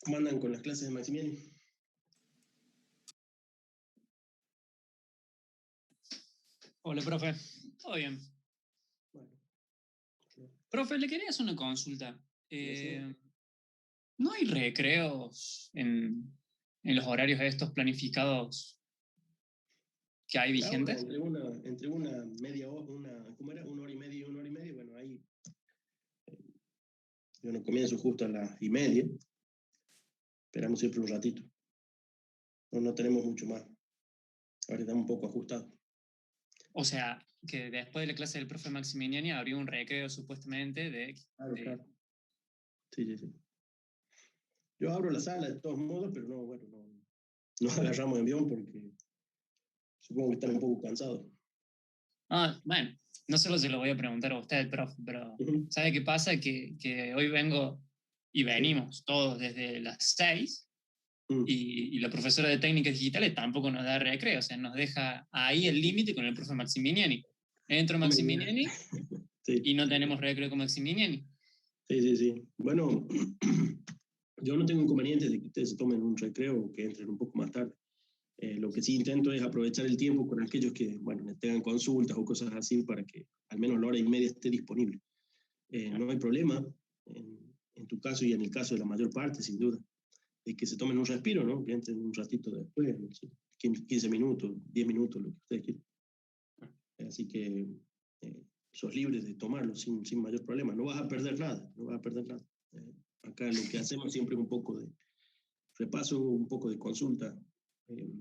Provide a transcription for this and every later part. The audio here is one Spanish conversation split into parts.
¿Cómo andan con las clases de Maximiani? Hola, profe. Todo bien. Bueno, Profe, le quería hacer una consulta. decime. ¿No hay recreos en los horarios estos planificados que hay Ahora, vigentes? entre una media hora, ¿cómo era? Una hora y media, bueno, ahí yo no comienzo justo a las y media, esperamos siempre un ratito. No tenemos mucho más. Ahora estamos un poco ajustados. O sea, que después de la clase del profe Maximiliani habría un recreo supuestamente Claro. Sí. Yo abro la sala de todos modos, pero no agarramos envión porque supongo que están un poco cansados. Bueno, no solo se lo voy a preguntar a usted, profe, pero Uh-huh. ¿sabe qué pasa? Que hoy vengo y Sí. venimos todos desde las 6. Y la profesora de técnicas digitales tampoco nos da recreo, o sea, nos deja ahí el límite con el profe Maximiliani. Entro No me digas. Maximiliani Sí. y no tenemos recreo con Maximiliani. Sí. Bueno, yo no tengo inconvenientes de que ustedes se tomen un recreo o que entren un poco más tarde. Lo que sí intento es aprovechar el tiempo con aquellos que, bueno, tengan consultas o cosas así para que al menos la hora y media esté disponible. No hay problema, en tu caso y en el caso de la mayor parte, sin duda, de que se tomen un respiro, ¿no? Que entren un ratito después, no sé, 15 minutos, 10 minutos, lo que ustedes quieran. Así que sos libre de tomarlo sin mayor problema. No vas a perder nada, no vas a perder nada. Acá lo que hacemos siempre es un poco de repaso, un poco de consulta. Eh,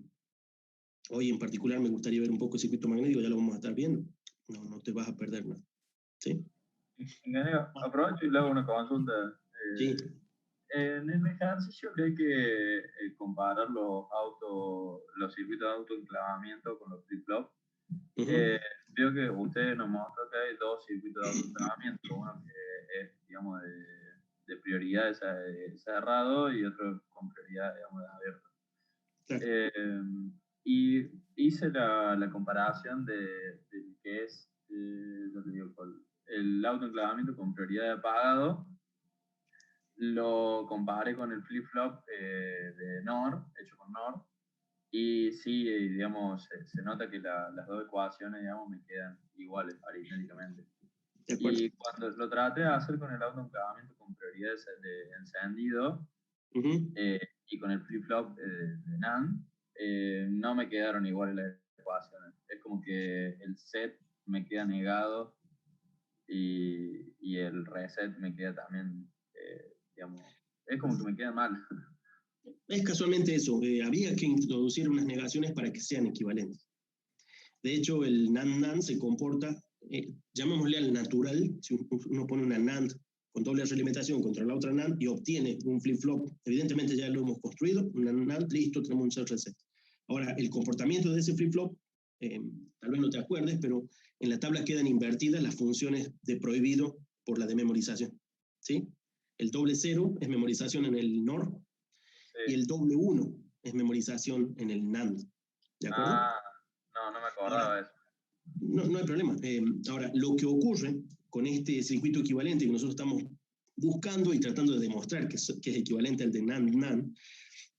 Hoy en particular me gustaría ver un poco el circuito magnético, ya lo vamos a estar viendo. No te vas a perder nada. ¿Sí? Ingeniero, aprovecho y le hago una consulta. Sí. En el ejercicio que hay que comparar los circuitos de autoenclavamiento con los flip-flop, veo que usted nos mostró que hay dos circuitos de autoenclavamiento, uno que es, digamos, de prioridad cerrado y otro con prioridad, digamos, de abierto. Claro. Y hice la comparación de que es yo te digo, el autoenclavamiento con prioridad de apagado. Lo comparé con el flip-flop de NOR, hecho con NOR, y sí, digamos, se nota que las dos ecuaciones, digamos, me quedan iguales aritméticamente. Y cuando lo traté de hacer con el autoenclavamiento con prioridad de encendido y con el flip-flop de NAND, no me quedaron iguales las ecuaciones. Es como que el set me queda negado y el reset me queda también, digamos, es como que me queda mal. Es casualmente eso, había que introducir unas negaciones para que sean equivalentes. De hecho, el NAND se comporta, llamémosle al natural, si uno pone una NAND con doble realimentación contra la otra NAND y obtiene un flip-flop, evidentemente ya lo hemos construido, una NAND, listo, tenemos un set reset. Ahora, el comportamiento de ese flip-flop, tal vez no te acuerdes, pero en la tabla quedan invertidas las funciones de prohibido por la de memorización. ¿Sí? El doble 0 es memorización en el NOR y el doble 1 es memorización en el NAND. ¿De acuerdo? No me acordaba de eso. No hay problema. Ahora, lo que ocurre con este circuito equivalente que nosotros estamos buscando y tratando de demostrar que es equivalente al de NAND,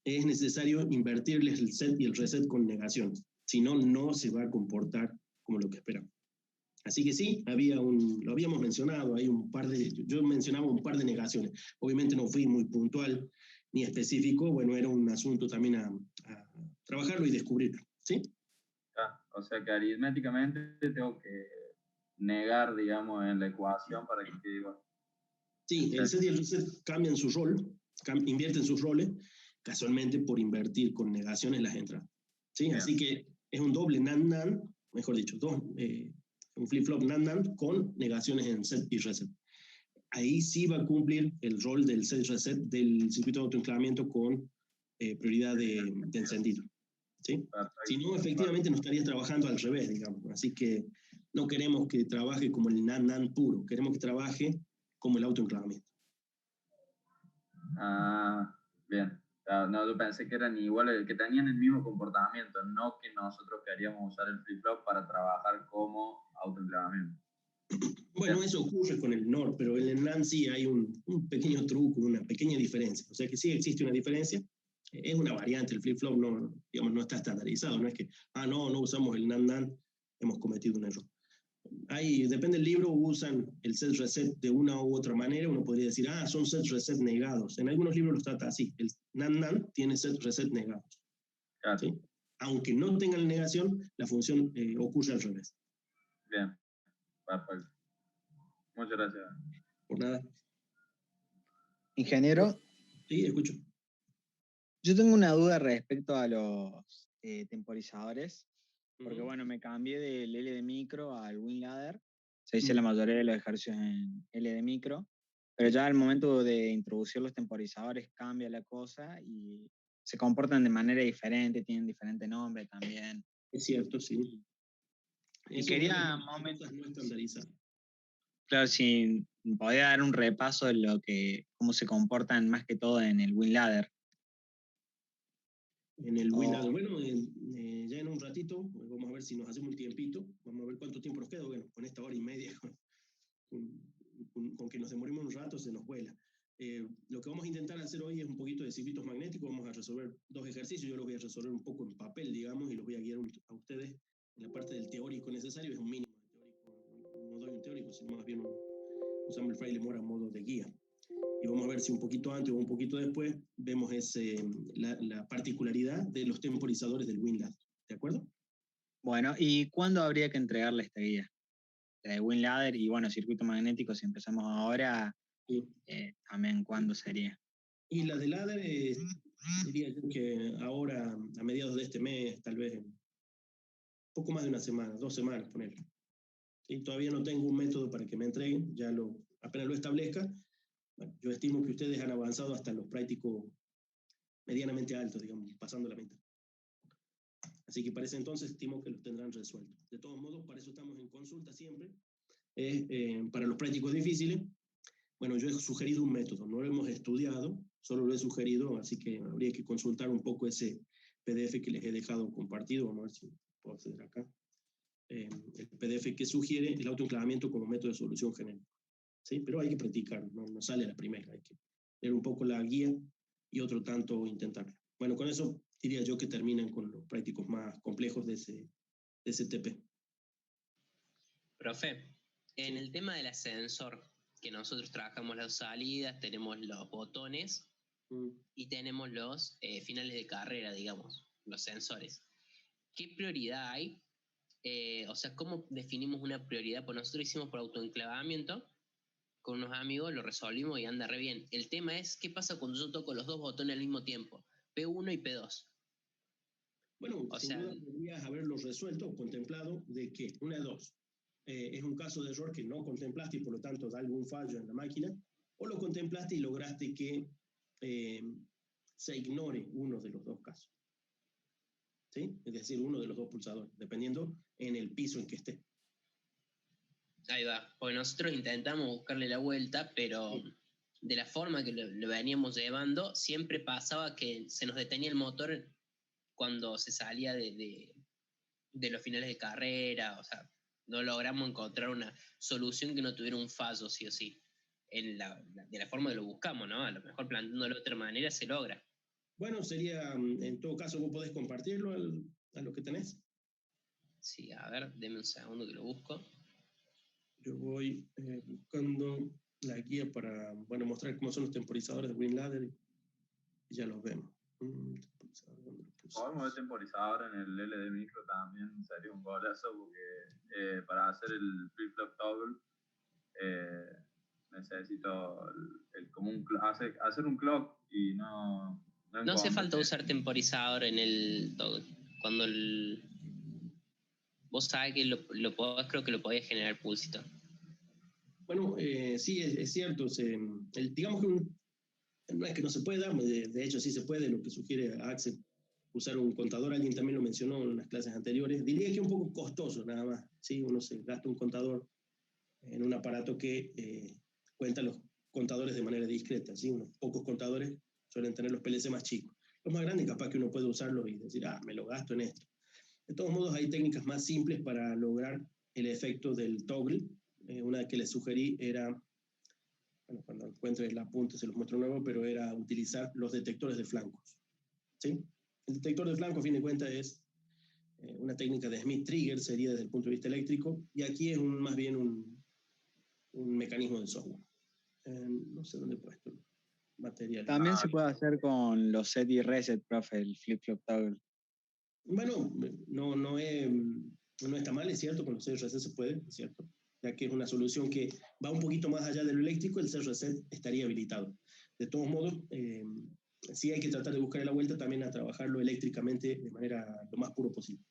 es necesario invertirles el set y el reset con negaciones. Si no, no se va a comportar como lo que esperamos. Así que sí, lo habíamos mencionado, yo mencionaba un par de negaciones. Obviamente no fui muy puntual ni específico, bueno, era un asunto también a trabajarlo y descubrirlo, ¿sí? O sea que aritméticamente tengo que negar, digamos, en la ecuación para que quede igual. Sí, el set y el reset cambian su rol, invierten sus roles, casualmente por invertir con negaciones las entradas. ¿Sí? Bien. Así que es un doble NAND, mejor dicho, un flip-flop NAND con negaciones en set y reset. Ahí sí va a cumplir el rol del set y reset del circuito de autoenclavamiento con prioridad de encendido. ¿Sí? Si no, efectivamente no estaría trabajando al revés, digamos. Así que no queremos que trabaje como el NAND puro, queremos que trabaje como el autoenclavamiento. Bien. No, yo pensé que eran iguales, que tenían el mismo comportamiento, no que nosotros queríamos usar el flip-flop para trabajar como autoenclavamiento. Bueno, eso ocurre con el NOR, pero en el NAND sí hay un pequeño truco, una pequeña diferencia. O sea que sí existe una diferencia. Es una variante, el flip-flop no, digamos, no está estandarizado. No es que, no usamos el NAND, hemos cometido un error. Depende del libro, usan el set reset de una u otra manera. Uno podría decir, son set reset negados. En algunos libros los trata así. El NAND tiene set reset negados. Claro. ¿Sí? Aunque no tengan negación, la función ocurre al revés. Bien, perfecto. Muchas gracias. Por nada. Ingeniero. Sí, escucho. Yo tengo una duda respecto a los temporizadores, porque bueno, me cambié del LD micro al WinLadder. Se dice la mayoría de los ejercicios en LD micro, pero ya al momento de introducir los temporizadores cambia la cosa y se comportan de manera diferente, tienen diferente nombre también. Es cierto, sí. Y quería no estandarizar. Claro, si podía dar un repaso de cómo se comportan más que todo en el WinLadder. En el WinLadder, bueno, ya en un ratito, vamos a ver si nos hacemos un tiempito, vamos a ver cuánto tiempo nos queda, bueno, con esta hora y media, con que nos demoremos un rato, se nos vuela. Lo que vamos a intentar hacer hoy es un poquito de circuitos magnéticos, vamos a resolver 2 ejercicios, yo los voy a resolver un poco en papel, digamos, y los voy a guiar a ustedes en la parte del teórico necesario, es un mínimo de teórico, no doy un teórico, sino más bien usamos el Fraile Mora a modo de guía. Y vamos a ver si un poquito antes o un poquito después vemos la particularidad de los temporizadores del WinLadder. ¿De acuerdo? Bueno, ¿y cuándo habría que entregarle esta guía? La de WinLadder y bueno, circuito magnético, si empezamos ahora, sí. También ¿cuándo sería? Y la de ladder, diría yo que ahora, a mediados de este mes, tal vez poco más de una semana, 2 semanas, ponerlo. ¿Sí? Todavía no tengo un método para que me entreguen, apenas lo establezca. Bueno, yo estimo que ustedes han avanzado hasta los prácticos medianamente altos, digamos, pasando la mitad. Así que para ese entonces estimo que los tendrán resueltos. De todos modos, para eso estamos en consulta siempre. Para los prácticos difíciles, bueno, yo he sugerido un método, no lo hemos estudiado, solo lo he sugerido, así que habría que consultar un poco ese PDF que les he dejado compartido. Vamos a ver si puedo acceder acá. El PDF que sugiere el autoenclavamiento como método de solución genérico. ¿Sí? Pero hay que practicar, no sale a la primera, hay que leer un poco la guía y otro tanto intentarlo. Bueno, con eso diría yo que terminan con los prácticos más complejos de ese TP. Profe, en el tema del ascensor, que nosotros trabajamos las salidas, tenemos los botones y tenemos los finales de carrera, digamos, los sensores. ¿Qué prioridad hay? O sea, ¿cómo definimos una prioridad? Pues nosotros hicimos por autoenclavamiento, con unos amigos lo resolvimos y anda re bien. El tema es, ¿qué pasa cuando yo toco los 2 botones al mismo tiempo? P1 y P2. Bueno, sin duda podrías haberlo resuelto o contemplado de que, una de dos, es un caso de error que no contemplaste y por lo tanto da algún fallo en la máquina, o lo contemplaste y lograste que se ignore uno de los 2 casos. ¿Sí? Es decir, uno de los 2 pulsadores, dependiendo en el piso en que esté. Ahí va, porque nosotros intentamos buscarle la vuelta, pero de la forma que lo veníamos llevando, siempre pasaba que se nos detenía el motor cuando se salía de los finales de carrera, o sea, no logramos encontrar una solución que no tuviera un fallo, sí o sí, de la forma que lo buscamos, ¿no? A lo mejor planteándolo de otra manera se logra. Bueno, sería, en todo caso, vos podés compartirlo a lo que tenés. Sí, a ver, deme un segundo que lo busco. Yo voy buscando la guía para, bueno, mostrar cómo son los temporizadores de WinLadder y ya los vemos. Podemos ver temporizador en el LD micro también, sería un golazo porque para hacer el flip-flop toggle necesito hacer un clock y no hace falta usar temporizador en el toggle. Cuando vos sabés que creo que lo podés generar pulsito. Bueno, sí, es cierto. Digamos que no es que no se pueda, de hecho sí se puede, lo que sugiere Axel, usar un contador, alguien también lo mencionó en las clases anteriores. Diría que es un poco costoso nada más, ¿sí? Uno se gasta un contador en un aparato que cuenta los contadores de manera discreta, ¿sí? Unos pocos contadores suelen tener los PLC más chicos. Los más grandes capaz que uno puede usarlos y decir, me lo gasto en esto. De todos modos, hay técnicas más simples para lograr el efecto del toggle, una que les sugerí era, bueno, cuando encuentre el apunte se los muestro nuevo, pero era utilizar los detectores de flancos. ¿Sí? El detector de flanco, a fin de cuentas, es una técnica de Smith-Trigger, sería desde el punto de vista eléctrico, y aquí es más bien un mecanismo de software. No sé dónde he puesto el material. También se puede hacer con los set y reset, profe, el flip-flop toggle. Bueno, no está mal, es cierto, con los set y reset se puede, es cierto, ya que es una solución que va un poquito más allá de lo eléctrico, el set reset estaría habilitado. De todos modos, sí hay que tratar de buscar la vuelta también a trabajarlo eléctricamente de manera lo más puro posible.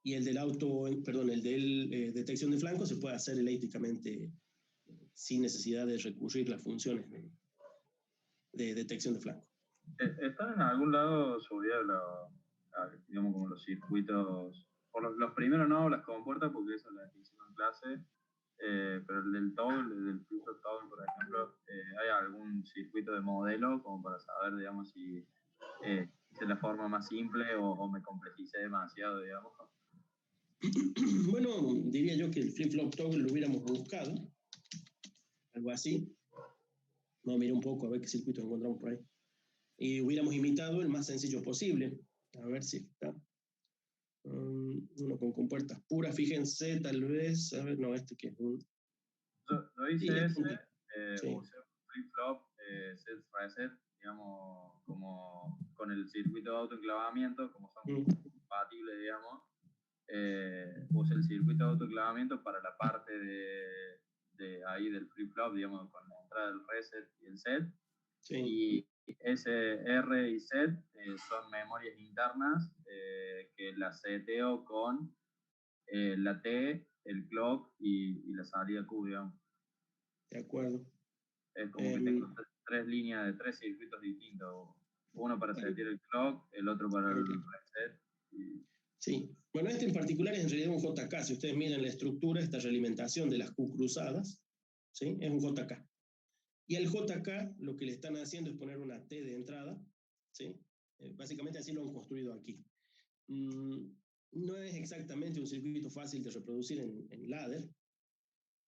Y el del detección de flanco se puede hacer eléctricamente sin necesidad de recurrir las funciones de detección de flanco. ¿Están en algún lado subidos digamos, como los circuitos? Por los primeros no, las compuertas, porque eso las hicimos en clase, pero el del toggle, el del flip-flop toggle, por ejemplo, ¿hay algún circuito de modelo como para saber, digamos, si hice la forma más simple o me complejicé demasiado, digamos? Bueno, diría yo que el flip-flop toggle lo hubiéramos buscado, algo así. Vamos a mirar un poco a ver qué circuitos encontramos por ahí. Y hubiéramos imitado el más sencillo posible. A ver si está. Uno con compuertas puras, fíjense, tal vez. A ver, no, este que es un. Yo hice sí, usé flip-flop, set reset, digamos, como con el circuito de autoenclavamiento, como son compatibles, digamos. Usé el circuito de autoenclavamiento para la parte de ahí del flip-flop, digamos, con la entrada del reset y el set. Sí. Y SR y set son memorias internas que las seteo con la T, el clock y la salida Q, digamos. De acuerdo. Es como que tengo tres líneas de tres circuitos distintos. Uno para setear el clock, el otro para el reset. Sí. Bueno, este en particular es en realidad un JK. Si ustedes miran la estructura, esta realimentación de las Q cruzadas, ¿sí? Es un JK. Y al JK lo que le están haciendo es poner una T de entrada, ¿sí? Básicamente así lo han construido aquí. No es exactamente un circuito fácil de reproducir en ladder.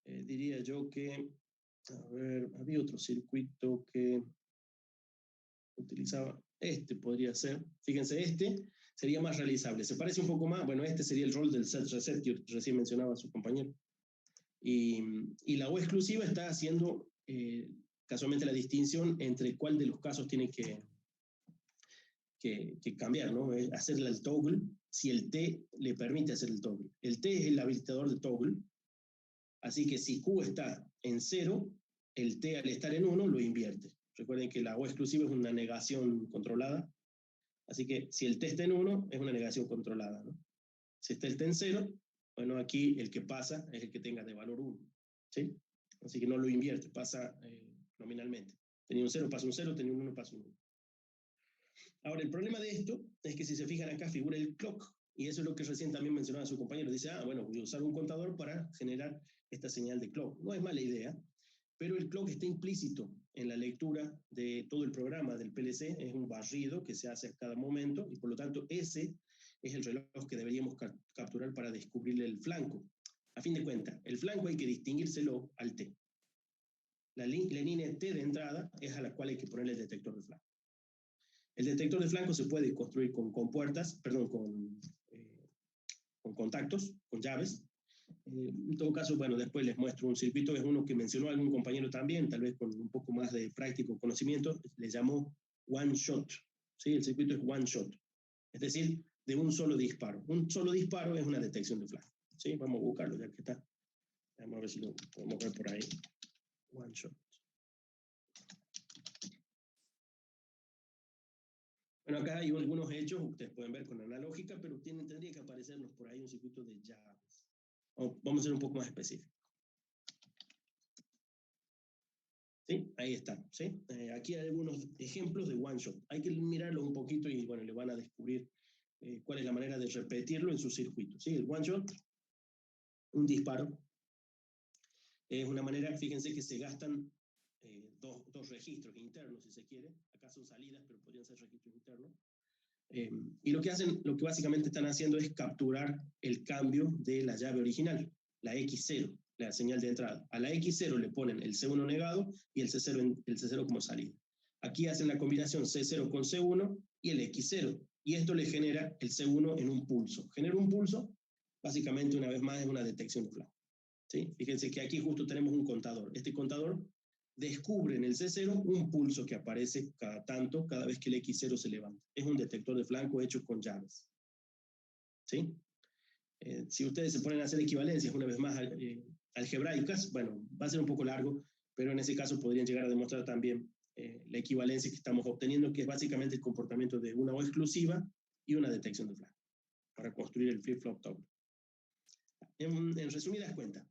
Diría yo que, a ver, había otro circuito que utilizaba, podría ser, fíjense, sería más realizable, se parece un poco más, bueno, este sería el rol del set reset que recién mencionaba su compañero. Y la O exclusiva está haciendo casualmente la distinción entre cuál de los casos tiene que cambiar, ¿no? Hacerle el toggle, si el T le permite hacer el toggle. El T es el habilitador de toggle, así que si Q está en 0, el T al estar en 1 lo invierte. Recuerden que la O exclusiva es una negación controlada, así que si el T está en 1, es una negación controlada, ¿no? Si está el T en 0, bueno, aquí el que pasa es el que tenga de valor 1, ¿sí? Así que no lo invierte, pasa nominalmente. Tenía un 0, pasa un 0, tenía un 1, pasa un 1. Ahora, el problema de esto es que si se fijan acá figura el clock, y eso es lo que recién también mencionaba su compañero. Dice, bueno, voy a usar un contador para generar esta señal de clock. No es mala idea, pero el clock está implícito en la lectura de todo el programa del PLC. Es un barrido que se hace a cada momento, y por lo tanto ese es el reloj que deberíamos capturar para descubrirle el flanco. A fin de cuentas, el flanco hay que distinguírselo al T. La línea T de entrada es a la cual hay que ponerle el detector de flanco. El detector de flanco se puede construir con contactos, con llaves. En todo caso, bueno, después les muestro un circuito, es uno que mencionó algún compañero también, tal vez con un poco más de práctico conocimiento, le llamó one shot, ¿sí? El circuito es one shot, es decir, de un solo disparo. Un solo disparo es una detección de flanco, ¿sí? Vamos a buscarlo ya que está. Vamos a ver si lo podemos ver por ahí. One shot. Bueno, acá hay algunos hechos, ustedes pueden ver con analógica, pero tendría que aparecernos por ahí un circuito de llaves. Vamos a ser un poco más específicos. ¿Sí? Ahí está. ¿Sí? Aquí hay algunos ejemplos de one shot. Hay que mirarlo un poquito y bueno, le van a descubrir cuál es la manera de repetirlo en su circuito. ¿Sí? El one shot, un disparo. Es una manera, fíjense que se gastan dos registros internos, si se quiere. Acá son salidas, pero podrían ser registros internos. Y lo que básicamente están haciendo es capturar el cambio de la llave original. la X0, la señal de entrada. A la X0 le ponen el C1 negado y el C0 como salida. Aquí hacen la combinación C0 con C1 y el X0, y esto le genera el C1 en un pulso. Genera un pulso, básicamente una vez más es una detección de flanco. ¿Sí? Fíjense que aquí justo tenemos un contador. Este contador descubre en el C0 un pulso que aparece cada vez que el X0 se levanta. Es un detector de flanco hecho con llaves. ¿Sí? Si ustedes se ponen a hacer equivalencias una vez más algebraicas, bueno, va a ser un poco largo, pero en ese caso podrían llegar a demostrar también la equivalencia que estamos obteniendo, que es básicamente el comportamiento de una O exclusiva y una detección de flanco, para construir el flip-flop toggle. En resumidas cuentas,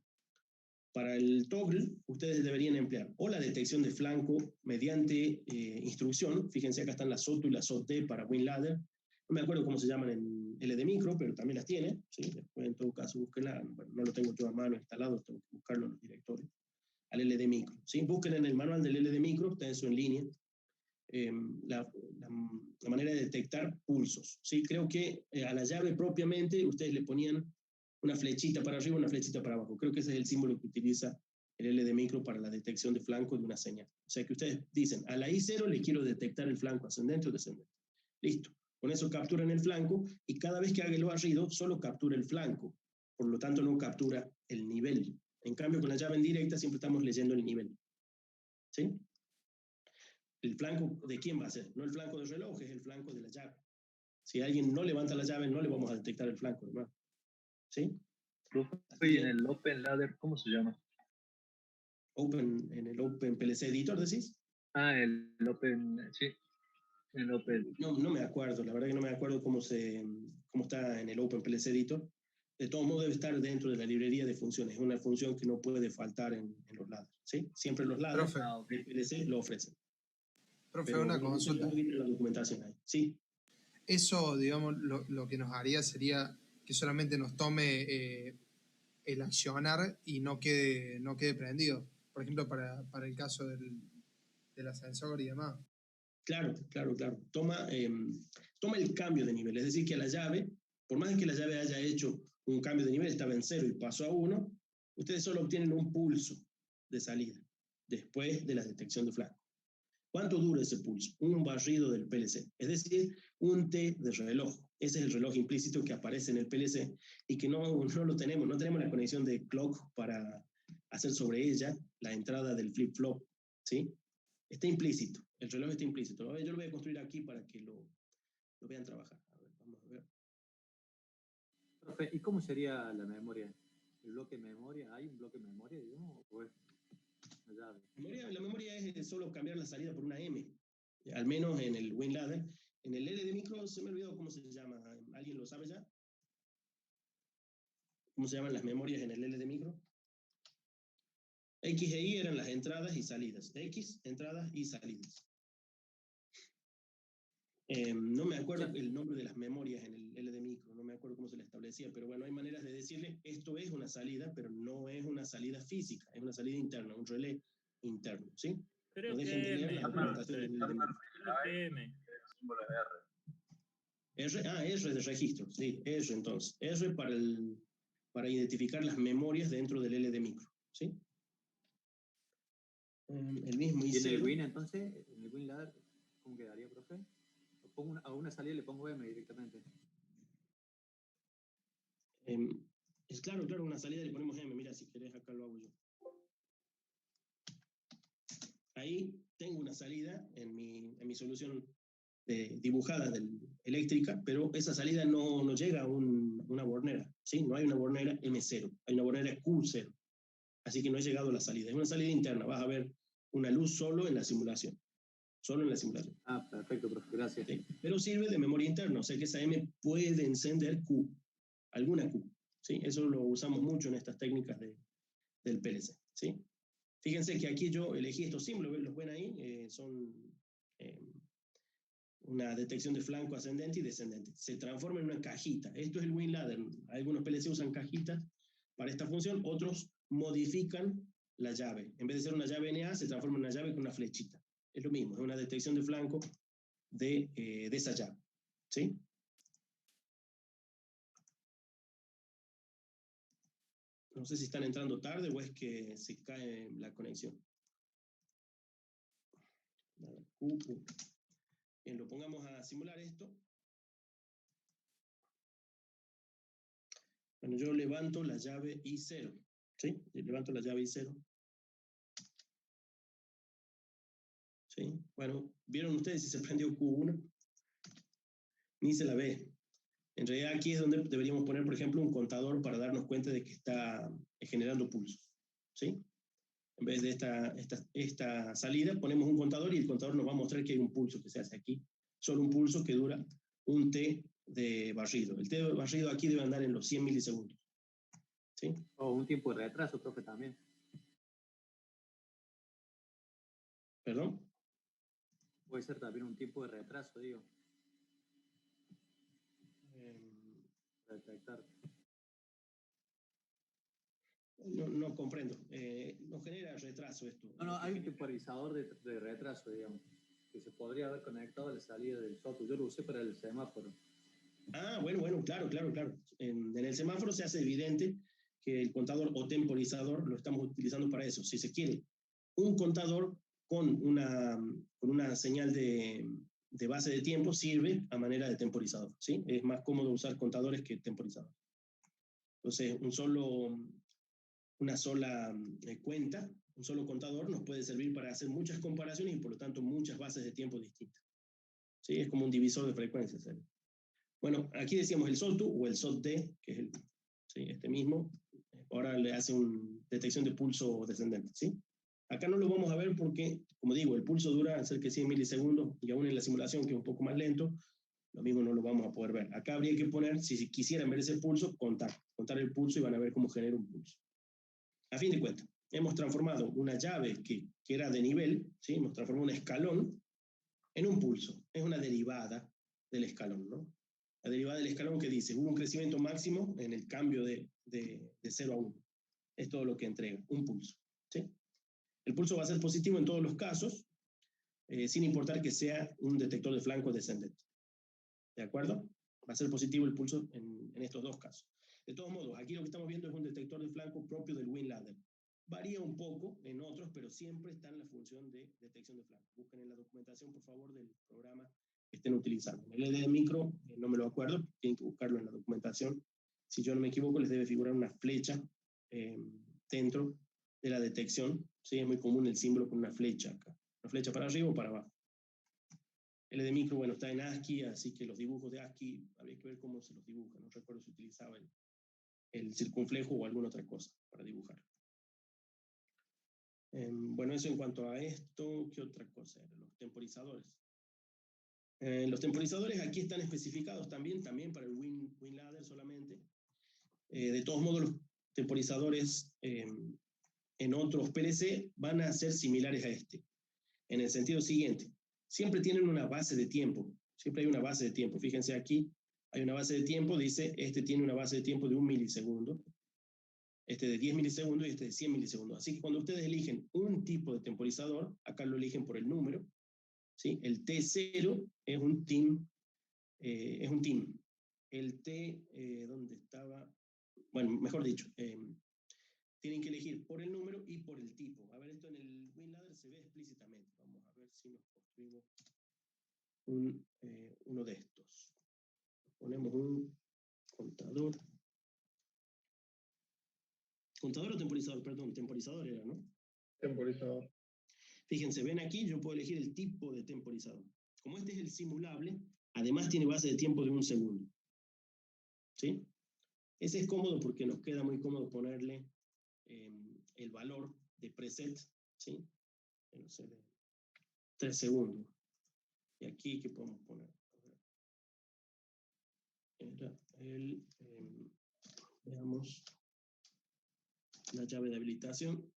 para el toggle, ustedes deberían emplear o la detección de flanco mediante instrucción. Fíjense, acá están la SOTU y la SOT-D para WinLadder. No me acuerdo cómo se llaman en LD Micro, pero también las tiene. ¿Sí? Después, en todo caso, búsquenla. Bueno, no lo tengo yo a mano instalado, tengo que buscarlo en los directorios. Al LD Micro. ¿Sí? Busquen en el manual del LD Micro, está eso en línea. La manera de detectar pulsos. ¿Sí? Creo que a la llave propiamente ustedes le ponían una flechita para arriba, una flechita para abajo. Creo que ese es el símbolo que utiliza el LD Micro para la detección de flanco de una señal. O sea que ustedes dicen, a la I0 le quiero detectar el flanco ascendente o descendente. Listo. Con eso capturan el flanco y cada vez que haga el barrido solo captura el flanco. Por lo tanto no captura el nivel. En cambio con la llave en directa siempre estamos leyendo el nivel. ¿Sí? ¿El flanco de quién va a ser? No el flanco del reloj, es el flanco de la llave. Si alguien no levanta la llave, no le vamos a detectar el flanco, hermano. ¿Sí? Y en el Open Ladder, ¿cómo se llama? En el Open PLC Editor, ¿decís? Ah, el Open, sí. El Open. No me acuerdo, la verdad que no me acuerdo cómo está en el Open PLC Editor. De todos modos debe estar dentro de la librería de funciones. Es una función que no puede faltar en los ladders. ¿Sí? Siempre los ladders del PLC lo ofrecen. Profe, pero una consulta. La documentación ahí. Sí. Eso, digamos, lo que nos haría sería que solamente nos tome el accionar y no quede prendido. Por ejemplo, para el caso del ascensor y demás. Claro. Toma el cambio de nivel. Es decir, que a la llave, por más que la llave haya hecho un cambio de nivel, estaba en 0 y pasó a 1, ustedes solo obtienen un pulso de salida después de la detección de flanco. ¿Cuánto dura ese pulso? Un barrido del PLC, es decir, un T de reloj. Ese es el reloj implícito que aparece en el PLC y que no lo tenemos, no tenemos la conexión de clock para hacer sobre ella la entrada del flip-flop, ¿sí? Está implícito, el reloj está implícito. Yo lo voy a construir aquí para que lo vean trabajar. A ver, vamos a ver. Profe, ¿y cómo sería la memoria? ¿El bloque de memoria? ¿Hay un bloque de memoria, digamos? ¿O es una llave? La memoria es solo cambiar la salida por una M, al menos en el WinLadder. En el LD Micro se me olvidó cómo se llama. ¿Alguien lo sabe ya? ¿Cómo se llaman las memorias en el LD Micro? X e Y eran las entradas y salidas. X, entradas y salidas. No me acuerdo el nombre de las memorias en el LD Micro, no me acuerdo cómo se le establecía, pero bueno, hay maneras de decirle, esto es una salida, pero no es una salida física, es una salida interna, un relé interno, ¿sí? Creo no dejen de leer la documentación del LD Micro. R de registro, sí, R entonces. R para identificar las memorias dentro del LD Micro, ¿sí? El mismo ¿Y en el I0. Win entonces, en el WinLadder, cómo quedaría, profe? A una salida le pongo M directamente. Es claro, una salida le ponemos M, mira, si querés acá lo hago yo. Ahí tengo una salida en mi solución dibujada eléctrica, pero esa salida no llega a una bornera, ¿sí? No hay una bornera M0, hay una bornera Q0. Así que no he llegado a la salida. Es una salida interna, vas a ver una luz solo en la simulación. Solo en la simulación. Ah, perfecto, profe, gracias. ¿Sí? Pero sirve de memoria interna, o sea que esa M puede encender Q, alguna Q. ¿Sí? Eso lo usamos mucho en estas técnicas del PLC. ¿Sí? Fíjense que aquí yo elegí estos símbolos, los ven ahí, son una detección de flanco ascendente y descendente. Se transforma en una cajita. Esto es el WinLadder. Algunos PLC usan cajitas para esta función, otros modifican la llave. En vez de ser una llave NA, se transforma en una llave con una flechita. Es lo mismo, es una detección de flanco de esa llave. ¿Sí? No sé si están entrando tarde o es que se cae la conexión. Bien, lo pongamos a simular esto. Bueno, yo levanto la llave I0. ¿Sí? Levanto la llave I0. ¿Sí? Bueno, ¿vieron ustedes si se prendió Q1? Ni se la ve. En realidad aquí es donde deberíamos poner, por ejemplo, un contador para darnos cuenta de que está generando pulsos. ¿Sí? En vez de esta salida, ponemos un contador y el contador nos va a mostrar que hay un pulso que se hace aquí. Solo un pulso que dura un T de barrido. El T de barrido aquí debe andar en los 100 milisegundos. ¿Sí? O un tiempo de retraso, profe, también. ¿Perdón? Puede ser también un tiempo de retraso, digo. Detectar. No comprendo. No genera retraso esto. No, hay un temporizador de retraso, digamos, que se podría haber conectado a la salida del software. Yo lo usé para el semáforo. Ah, bueno, claro. En el semáforo se hace evidente que el contador o temporizador lo estamos utilizando para eso. Si se quiere un contador con una señal de base de tiempo, sirve a manera de temporizador, ¿sí? Es más cómodo usar contadores que temporizadores. Entonces, una sola cuenta, un solo contador nos puede servir para hacer muchas comparaciones y por lo tanto muchas bases de tiempo distintas. ¿Sí? Es como un divisor de frecuencias. ¿Sí? Bueno, aquí decíamos el SOLTU o el SOT-D, que es este mismo. Ahora le hace una detección de pulso descendente. ¿Sí? Acá no lo vamos a ver porque, como digo, el pulso dura cerca de 100 milisegundos y aún en la simulación, que es un poco más lento, lo mismo no lo vamos a poder ver. Acá habría que poner, si quisieran ver ese pulso, contar el pulso y van a ver cómo genera un pulso. A fin de cuentas, hemos transformado una llave que era de nivel, ¿sí? Hemos transformado un escalón en un pulso. Es una derivada del escalón, ¿no? La derivada del escalón que dice, hubo un crecimiento máximo en el cambio de 0 a 1. Es todo lo que entrega, un pulso, ¿sí? El pulso va a ser positivo en todos los casos, sin importar que sea un detector de flanco descendente. ¿De acuerdo? Va a ser positivo el pulso en estos dos casos. De todos modos, aquí lo que estamos viendo es un detector de flanco propio del WinLadder. Varía un poco en otros, pero siempre está en la función de detección de flanco. Busquen en la documentación, por favor, del programa que estén utilizando. En el LD micro, no me lo acuerdo, tienen que buscarlo en la documentación. Si yo no me equivoco, les debe figurar una flecha dentro de la detección. Sí, es muy común el símbolo con una flecha acá. Una flecha para arriba o para abajo. LD micro, bueno, está en ASCII, así que los dibujos de ASCII, habría que ver cómo se los dibuja. No recuerdo si utilizaba el circunflejo o alguna otra cosa para dibujar. Bueno, eso en cuanto a esto. ¿Qué otra cosa era? Los temporizadores. Los temporizadores aquí están especificados también para el WinLadder solamente. De todos modos, los temporizadores en otros PLC van a ser similares a este. En el sentido siguiente, siempre tienen una base de tiempo. Siempre hay una base de tiempo. Fíjense aquí, hay una base de tiempo, dice, este tiene una base de tiempo de 1 milisegundo. Este de 10 milisegundos y este de 100 milisegundos. Así que cuando ustedes eligen un tipo de temporizador, acá lo eligen por el número, ¿sí? El T0 es un TIM. El T, ¿dónde estaba? Bueno, mejor dicho, tienen que elegir por el número y por el tipo. A ver, esto en el WinLadder se ve explícitamente. Vamos a ver si nos construimos uno de estos. Ponemos un contador. ¿Contador o temporizador? Perdón, temporizador era, ¿no? Temporizador. Fíjense, ven aquí, yo puedo elegir el tipo de temporizador. Como este es el simulable, además tiene base de tiempo de 1 segundo. ¿Sí? Ese es cómodo porque nos queda muy cómodo ponerle el valor de preset, ¿sí? No sé, de 3 segundos. Y aquí, ¿qué podemos poner? Era veamos, la llave de habilitación.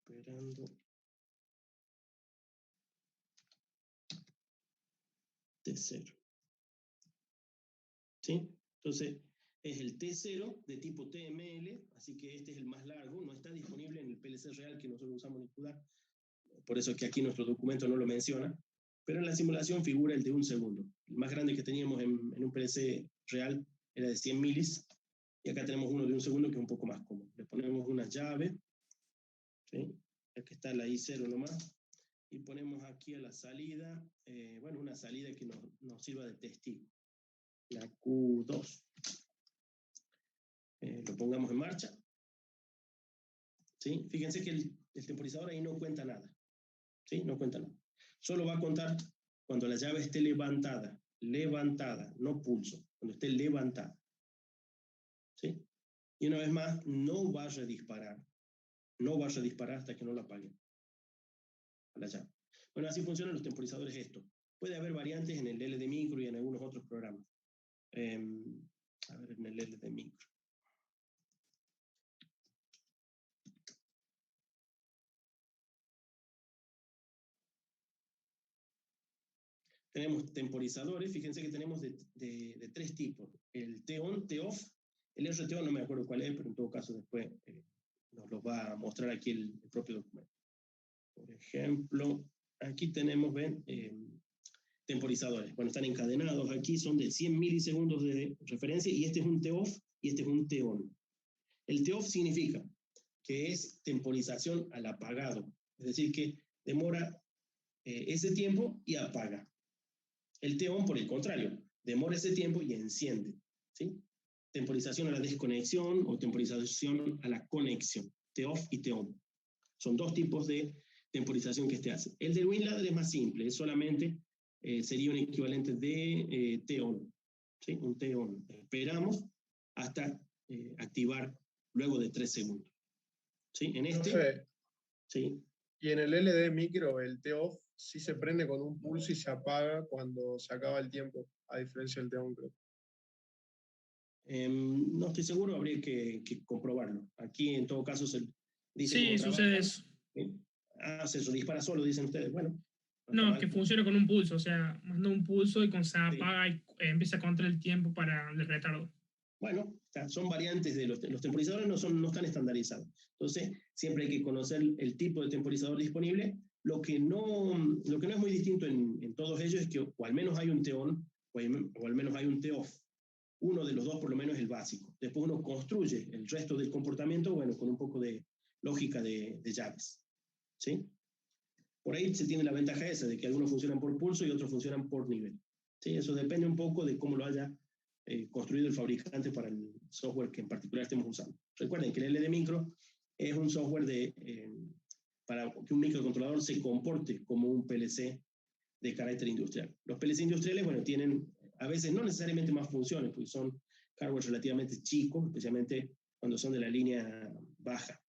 Operando. T0. ¿Sí? Entonces, es el T0 de tipo TML, así que este es el más largo, no está disponible en el PLC real que nosotros usamos en CUDA, por eso es que aquí nuestro documento no lo menciona, pero en la simulación figura el de 1 segundo. El más grande que teníamos en un PLC real era de 100 milis, Y acá tenemos uno de 1 segundo que es un poco más cómodo. Le ponemos una llave, ¿sí? Aquí está la I0 nomás, y ponemos aquí a la salida, bueno, una salida que nos sirva de testigo, la Q2. Lo pongamos en marcha, ¿sí? Fíjense que el temporizador ahí no cuenta nada, ¿sí? No cuenta nada. Solo va a contar cuando la llave esté levantada, no pulso, cuando esté levantada, ¿sí? Y una vez más, no vaya a disparar hasta que no la apaguen a la llave. Bueno, así funcionan los temporizadores estos. Puede haber variantes en el LD Micro y en algunos otros programas. A ver, en el LD Micro. Tenemos temporizadores, fíjense que tenemos de 3 tipos. El T-on, T-off, el RTO no me acuerdo cuál es, pero en todo caso después nos lo va a mostrar aquí el propio documento. Por ejemplo, aquí tenemos, ven, temporizadores. Bueno, están encadenados aquí, son de 100 milisegundos de referencia, y este es un T-off y este es un T-on. El T-off significa que es temporización al apagado, es decir, que demora ese tiempo y apaga. El T-on, por el contrario, demora ese tiempo y enciende, ¿sí? Temporización a la desconexión o temporización a la conexión, T-off y T-on. Son 2 tipos de temporización que hace. El del WinLadder es más simple, es solamente sería un equivalente de T-on, ¿sí? Un T-on. Esperamos hasta activar luego de 3 segundos. ¿Sí? En este... Profe, ¿sí? Y en el LD Micro, el T-off sí se prende con un pulso y se apaga cuando se acaba el tiempo, a diferencia del T-on, creo. No estoy seguro, habría que comprobarlo. Aquí en todo caso se dice... Sí, sucede eso. Se dispara solo, dicen ustedes. Bueno. No, que funciona con un pulso, o sea, manda un pulso y cuando se apaga y empieza a contar el tiempo para el retardo. Bueno, son variantes de los temporizadores, no están estandarizados. Entonces, siempre hay que conocer el tipo de temporizador disponible. Lo que no es muy distinto en todos ellos es que o al menos hay un T-on o al menos hay un T-off. Uno de los 2 por lo menos es el básico. Después uno construye el resto del comportamiento, bueno, con un poco de lógica de llaves. ¿Sí? Por ahí se tiene la ventaja esa, de que algunos funcionan por pulso y otros funcionan por nivel. ¿Sí? Eso depende un poco de cómo lo haya construido el fabricante para el software que en particular estemos usando. Recuerden que el LD Micro es un software para que un microcontrolador se comporte como un PLC de carácter industrial. Los PLC industriales, bueno, tienen a veces no necesariamente más funciones, porque son hardware relativamente chicos, especialmente cuando son de la línea baja.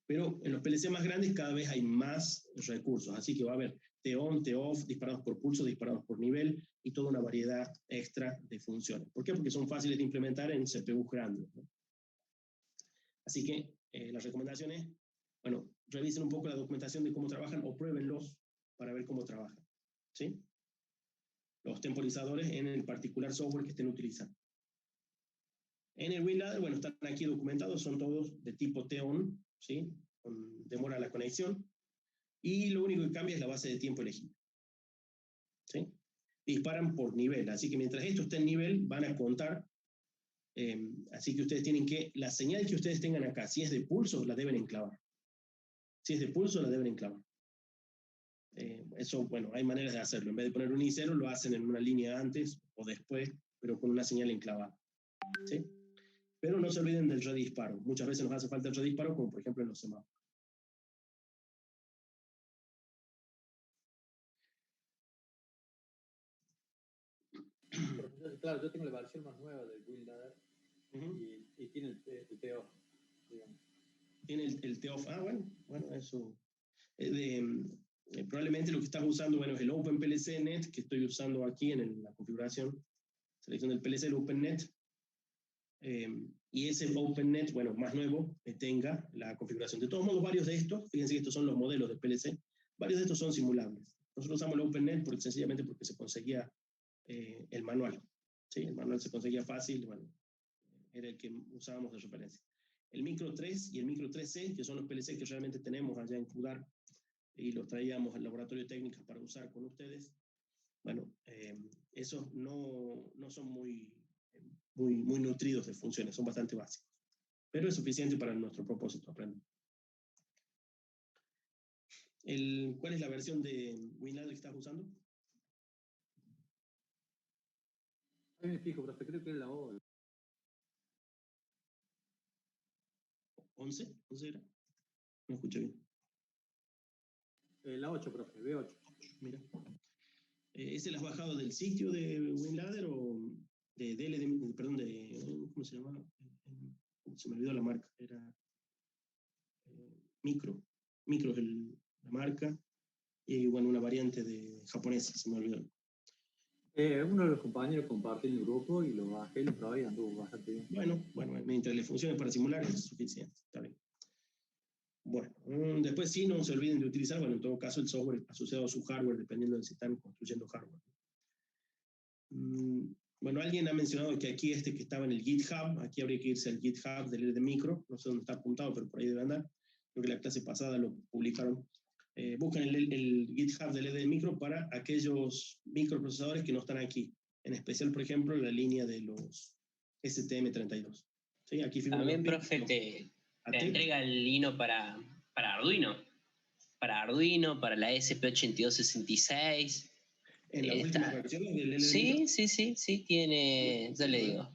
Pero en los PLC más grandes cada vez hay más recursos, así que va a haber T-on, T-off, disparados por pulso, disparados por nivel, y toda una variedad extra de funciones. ¿Por qué? Porque son fáciles de implementar en CPUs grandes, ¿no? Así que la recomendación es, bueno, revisen un poco la documentación de cómo trabajan o pruébenlos para ver cómo trabajan, ¿sí? Los temporizadores en el particular software que estén utilizando. En el WinLadder, bueno, están aquí documentados, son todos de tipo T-on, ¿sí? Con demora la conexión, y lo único que cambia es la base de tiempo elegida, ¿sí? Disparan por nivel, así que mientras esto esté en nivel van a contar, así que ustedes tienen que, la señal que ustedes tengan acá, si es de pulso, la deben enclavar. Si es de pulso, la deben enclavar. Eso, bueno, hay maneras de hacerlo. En vez de poner un I0, lo hacen en una línea antes o después, pero con una señal enclavada, ¿sí? Pero no se olviden del redisparo. Muchas veces nos hace falta el redisparo, como por ejemplo en los semáforos. Profesor, claro, yo tengo la versión más nueva del WinLadder y tiene el T-off, digamos. Tiene el T-off. Ah, bueno, eso. Probablemente lo que estás usando, bueno, es el OpenPLC-Net que estoy usando aquí en la configuración. Selección del PLC, el OpenNet. Y ese OpenNet, bueno, más nuevo, tenga la configuración. De todos modos, varios de estos, fíjense que estos son los modelos de PLC, varios de estos son simulables. Nosotros usamos el OpenNet sencillamente porque se conseguía el manual. ¿Sí? El manual se conseguía fácil, bueno, era el que usábamos de referencia. El Micro 3 y el Micro 3C, que son los PLC que realmente tenemos allá en CUDAR, y los traíamos al laboratorio de técnicas para usar con ustedes, bueno, esos no son muy muy nutridos de funciones, son bastante básicos. Pero es suficiente para nuestro propósito, aprender. ¿Cuál es la versión de WinLadder que estás usando? Ahí me fijo, profe, creo que es la O. ¿11? ¿11 era? No escuché bien. La 8, profe, B8. Mira. ¿Ese lo has bajado del sitio de WinLadder o de DLD, perdón, ¿cómo se llama? Se me olvidó la marca, era Micro. Micro es la marca, y bueno, una variante de japonesa, se me olvidó. Uno de los compañeros compartió en el grupo y lo bajé y lo probé y anduvo bastante bien. Bueno, mientras le funcione para simular es suficiente, está bien. Bueno, después sí, no se olviden de utilizar, bueno, en todo caso, el software asociado a su hardware, dependiendo de si están construyendo hardware. Bueno, alguien ha mencionado que aquí que estaba en el GitHub, aquí habría que irse al GitHub del LD Micro, no sé dónde está apuntado, pero por ahí debe andar. Creo que la clase pasada lo publicaron. Buscan el GitHub del LD Micro para aquellos microprocesadores que no están aquí, en especial, por ejemplo, la línea de los STM32. ¿Sí? Aquí también, profe, te entrega el Lino para Arduino. Para Arduino, para la SP8266. ¿En las últimas versiones del LD Micro? Sí, tiene, ya le digo.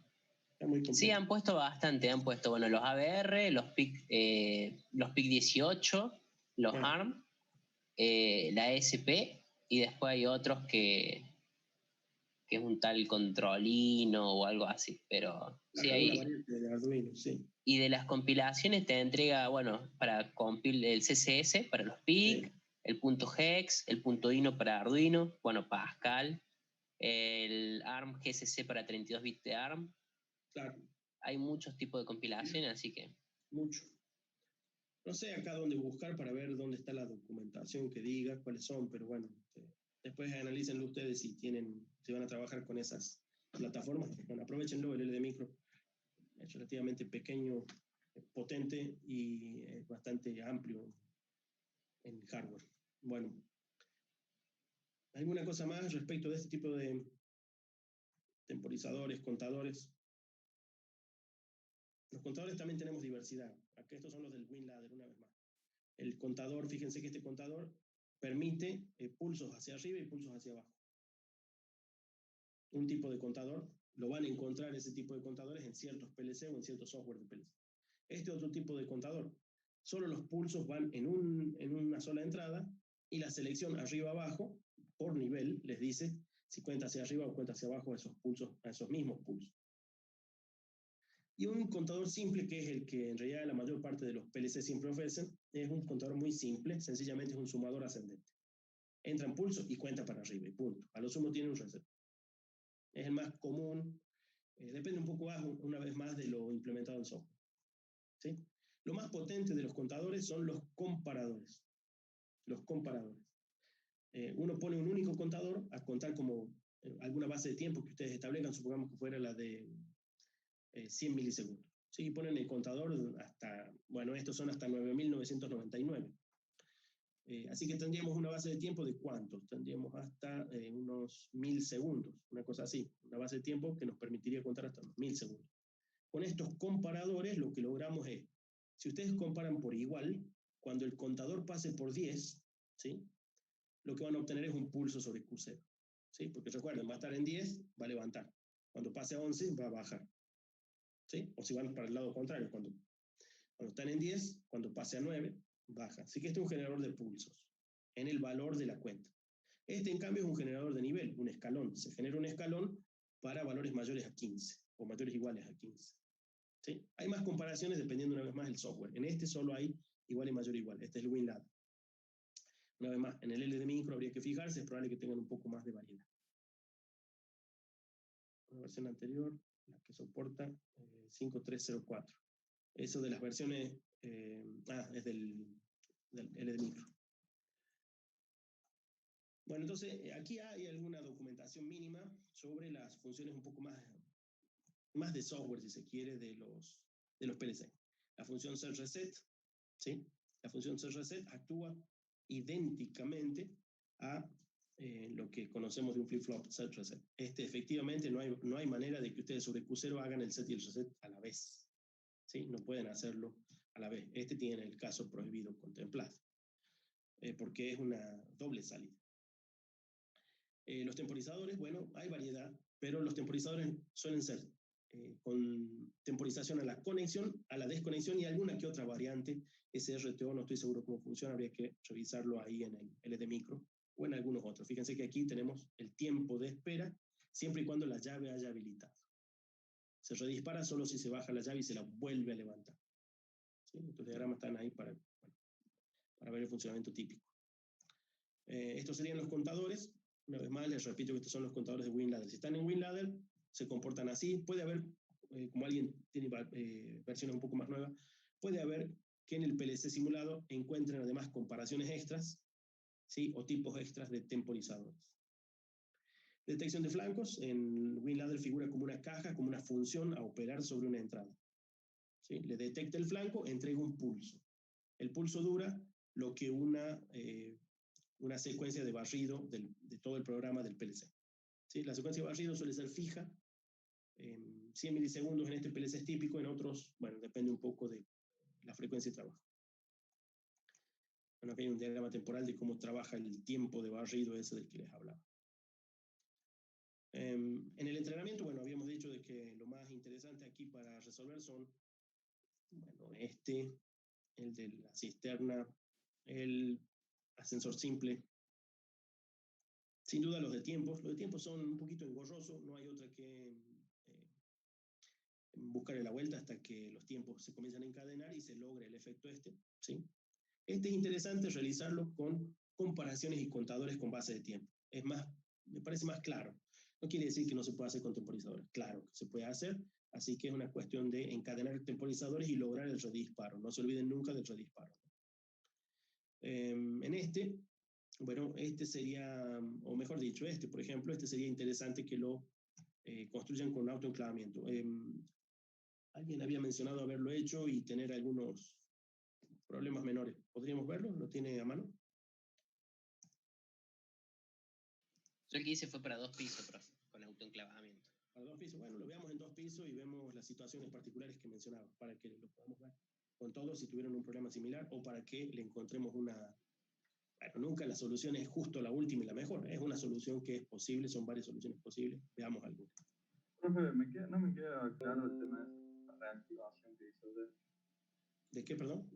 Sí, han puesto bastante, bueno, los ABR, los PIC 18, los ARM, la SP, y después hay otros que es un tal Controlino o algo así, pero sí hay. De Arduino, sí. Y de las compilaciones te entrega, bueno, para el CSS para los PIC, sí. El .hex, el .dino para Arduino, bueno, Pascal, el ARM GCC para 32 bits de ARM. Claro. Hay muchos tipos de compilaciones, así que... Mucho. No sé acá dónde buscar para ver dónde está la documentación que diga cuáles son, pero bueno, después analícenlo ustedes si van a trabajar con esas plataformas. Bueno, aprovechenlo, el LD Micro es relativamente pequeño, potente y bastante amplio en hardware. Bueno, ¿alguna cosa más respecto de este tipo de temporizadores, contadores? Los contadores también tenemos diversidad. Acá estos son los del WinLadder, una vez más. El contador, fíjense que este contador permite pulsos hacia arriba y pulsos hacia abajo. Un tipo de contador, lo van a encontrar ese tipo de contadores en ciertos PLC o en ciertos software de PLC. Este otro tipo de contador, solo los pulsos van en una sola entrada y la selección arriba-abajo, por nivel, les dice si cuenta hacia arriba o cuenta hacia abajo a esos pulsos, a esos mismos pulsos. Y un contador simple, que es el que en realidad la mayor parte de los PLC siempre ofrecen, es un contador muy simple, sencillamente es un sumador ascendente. Entra en pulso y cuenta para arriba, y punto. A lo sumo tiene un reset. Es el más común, depende un poco más, una vez más, de lo implementado en software. ¿Sí? Lo más potente de los contadores son los comparadores. Los comparadores. Uno pone un único contador a contar como alguna base de tiempo que ustedes establezcan, supongamos que fuera la de 100 milisegundos. Sí, ponen el contador hasta, bueno, estos son hasta 9.999. Así que tendríamos una base de tiempo de ¿cuántos? Tendríamos hasta unos 1000 segundos, una cosa así, una base de tiempo que nos permitiría contar hasta unos 1000 segundos. Con estos comparadores lo que logramos es, si ustedes comparan por igual, cuando el contador pase por 10, ¿sí? Lo que van a obtener es un pulso sobre Q0, ¿sí? Porque recuerden, va a estar en 10, va a levantar. Cuando pase a 11, va a bajar. ¿Sí? O si van para el lado contrario, cuando están en 10, cuando pase a 9, baja. Así que este es un generador de pulsos en el valor de la cuenta. Este, en cambio, es un generador de nivel, un escalón. Se genera un escalón para valores mayores a 15 o mayores iguales a 15. ¿Sí? Hay más comparaciones dependiendo una vez más del software. En este solo hay igual y mayor igual. Este es el WinLadder. Una vez más, en el LD Micro habría que fijarse, es probable que tengan un poco más de variedad. La versión anterior, la que soporta 5304. Eso de las versiones, es del LD Micro. Bueno, entonces, aquí hay alguna documentación mínima sobre las funciones un poco más de software, si se quiere, de los PLC. La función set reset, ¿sí? La función set reset actúa idénticamente a lo que conocemos de un flip-flop set reset. Efectivamente no hay manera de que ustedes sobre Q0 hagan el set y el reset a la vez. ¿Sí? No pueden hacerlo a la vez. Tiene el caso prohibido contemplado, porque es una doble salida. Los temporizadores, bueno, hay variedad, pero los temporizadores suelen ser con temporización a la conexión, a la desconexión y alguna que otra variante. SRTO no estoy seguro cómo funciona, habría que revisarlo ahí en el LD micro o en algunos otros. Fíjense que aquí tenemos el tiempo de espera siempre y cuando la llave haya habilitado. Se redispara solo si se baja la llave y se la vuelve a levantar. ¿Sí? Estos diagramas están ahí para ver el funcionamiento típico. Estos serían los contadores. Una vez más, les repito que estos son los contadores de WinLadder. Si están en WinLadder, se comportan así. Puede haber, como alguien tiene versiones un poco más nuevas, puede haber que en el PLC simulado encuentren además comparaciones extras, ¿sí? O tipos extras de temporizadores. Detección de flancos, en WinLadder figura como una caja, como una función a operar sobre una entrada. ¿Sí? Le detecta el flanco, entrega un pulso. El pulso dura lo que una secuencia de barrido de todo el programa del PLC. ¿Sí? La secuencia de barrido suele ser fija, 100 milisegundos en este PLC es típico, en otros, bueno, depende un poco de la frecuencia de trabajo. Bueno, aquí hay un diagrama temporal de cómo trabaja el tiempo de barrido ese del que les hablaba. En el entrenamiento, bueno, habíamos dicho de que lo más interesante aquí para resolver son, bueno, el de la cisterna, el ascensor simple. Sin duda los de tiempos son un poquito engorrosos, no hay otra que buscarle la vuelta hasta que los tiempos se comienzan a encadenar y se logre el efecto ¿sí? Es interesante realizarlo con comparaciones y contadores con base de tiempo. Me parece más claro. No quiere decir que no se pueda hacer con temporizadores. Claro que se puede hacer, así que es una cuestión de encadenar temporizadores y lograr el redisparo. No se olviden nunca del redisparo. Bueno, sería, o mejor dicho, por ejemplo, sería interesante que lo construyan con autoenclavamiento. Alguien había mencionado haberlo hecho y tener algunos problemas menores. ¿Podríamos verlo? ¿Lo tiene a mano? Yo el que hice fue para 2 pisos, profe, con autoenclavamiento. Para 2 pisos, bueno, lo veamos en 2 pisos y vemos las situaciones particulares que mencionaba, para que lo podamos ver con todos si tuvieron un problema similar o para que le encontremos una... Bueno, nunca la solución es justo la última y la mejor, es una solución que es posible, son varias soluciones posibles, veamos alguna. Profe, no me queda claro el tema de la reactivación que hizo usted. ¿De qué, perdón?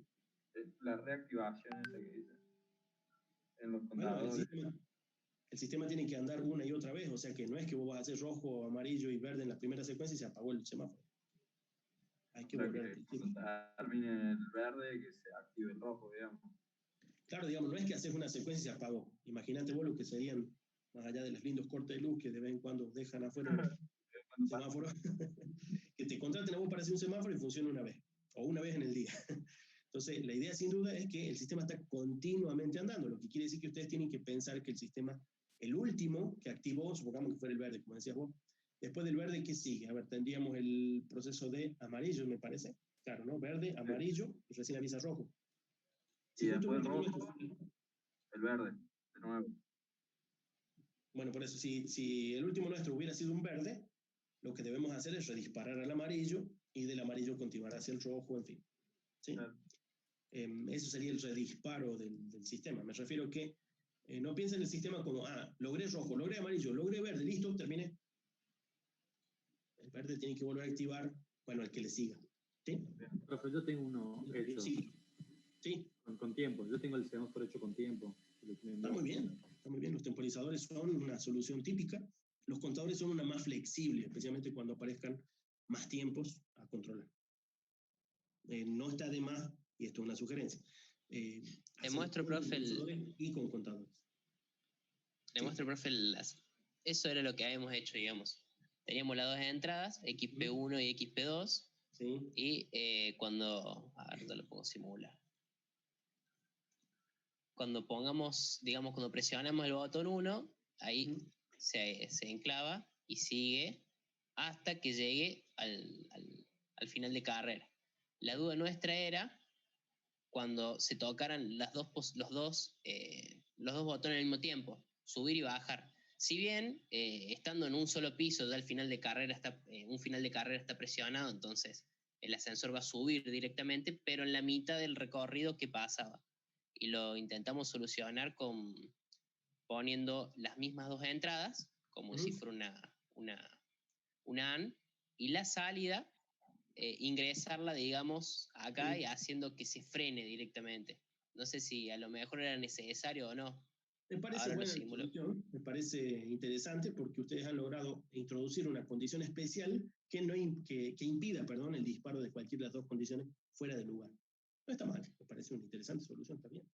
La reactivación esa que dice en los contadores. Bueno, el sistema tiene que andar una y otra vez, o sea que no es que vos vas a hacer rojo, amarillo y verde en la primera secuencia y se apagó el semáforo. Hay que volver. Cuando termine el verde, que se active el rojo, digamos. Claro, digamos, no es que haces una secuencia y se apagó. Imagínate vos lo que serían, más allá de los lindos cortes de luz que de vez en cuando dejan afuera el semáforo, que te contraten a vos para hacer un semáforo y funcione una vez, o una vez en el día. Entonces, la idea sin duda es que el sistema está continuamente andando, lo que quiere decir que ustedes tienen que pensar que el sistema, el último que activó, supongamos que fuera el verde, como decías vos, después del verde, ¿qué sigue? A ver, tendríamos el proceso de amarillo, me parece. Claro, ¿no? Verde, amarillo, y recién avisa rojo. Y después rojo, el verde, de nuevo. Bueno, por eso, si el último nuestro hubiera sido un verde, lo que debemos hacer es redisparar al amarillo y del amarillo continuar hacia el rojo, en fin. ¿Sí? Claro. Eso sería el redisparo del sistema. Me refiero que no piensen en el sistema como, logré rojo, logré amarillo, logré verde, listo, terminé. El verde tiene que volver a activar, bueno, el que le siga. ¿Sí? Profe, yo tengo uno hecho. Sí. Con tiempo. Yo tengo el semáforo hecho con tiempo. Está muy bien. Los temporizadores son una solución típica. Los contadores son una más flexible, especialmente cuando aparezcan más tiempos a controlar. No está de más, y esto es una sugerencia. Te muestro, profe, y con contadores. Le muestro, profe, eso era lo que habíamos hecho, digamos. Teníamos las 2 entradas, XP1 y XP2. Sí. Y cuando... A ver, te lo puedo simular. Cuando pongamos, digamos, cuando presionamos el botón 1, ahí se enclava y sigue hasta que llegue al final de carrera. La duda nuestra era cuando se tocaran los dos botones al mismo tiempo. subir y bajar. Si bien, estando en un solo piso, ya al final de carrera un final de carrera está presionado, entonces el ascensor va a subir directamente, pero en la mitad del recorrido que pasaba. Y lo intentamos solucionar poniendo las mismas dos entradas, como si fuera una AN, y la salida, ingresarla, digamos, acá y haciendo que se frene directamente. No sé si a lo mejor era necesario o no. Me parece buena solución, me parece interesante porque ustedes han logrado introducir una condición especial que impida, el disparo de cualquiera de las dos condiciones fuera del lugar. No está mal, me parece una interesante solución también.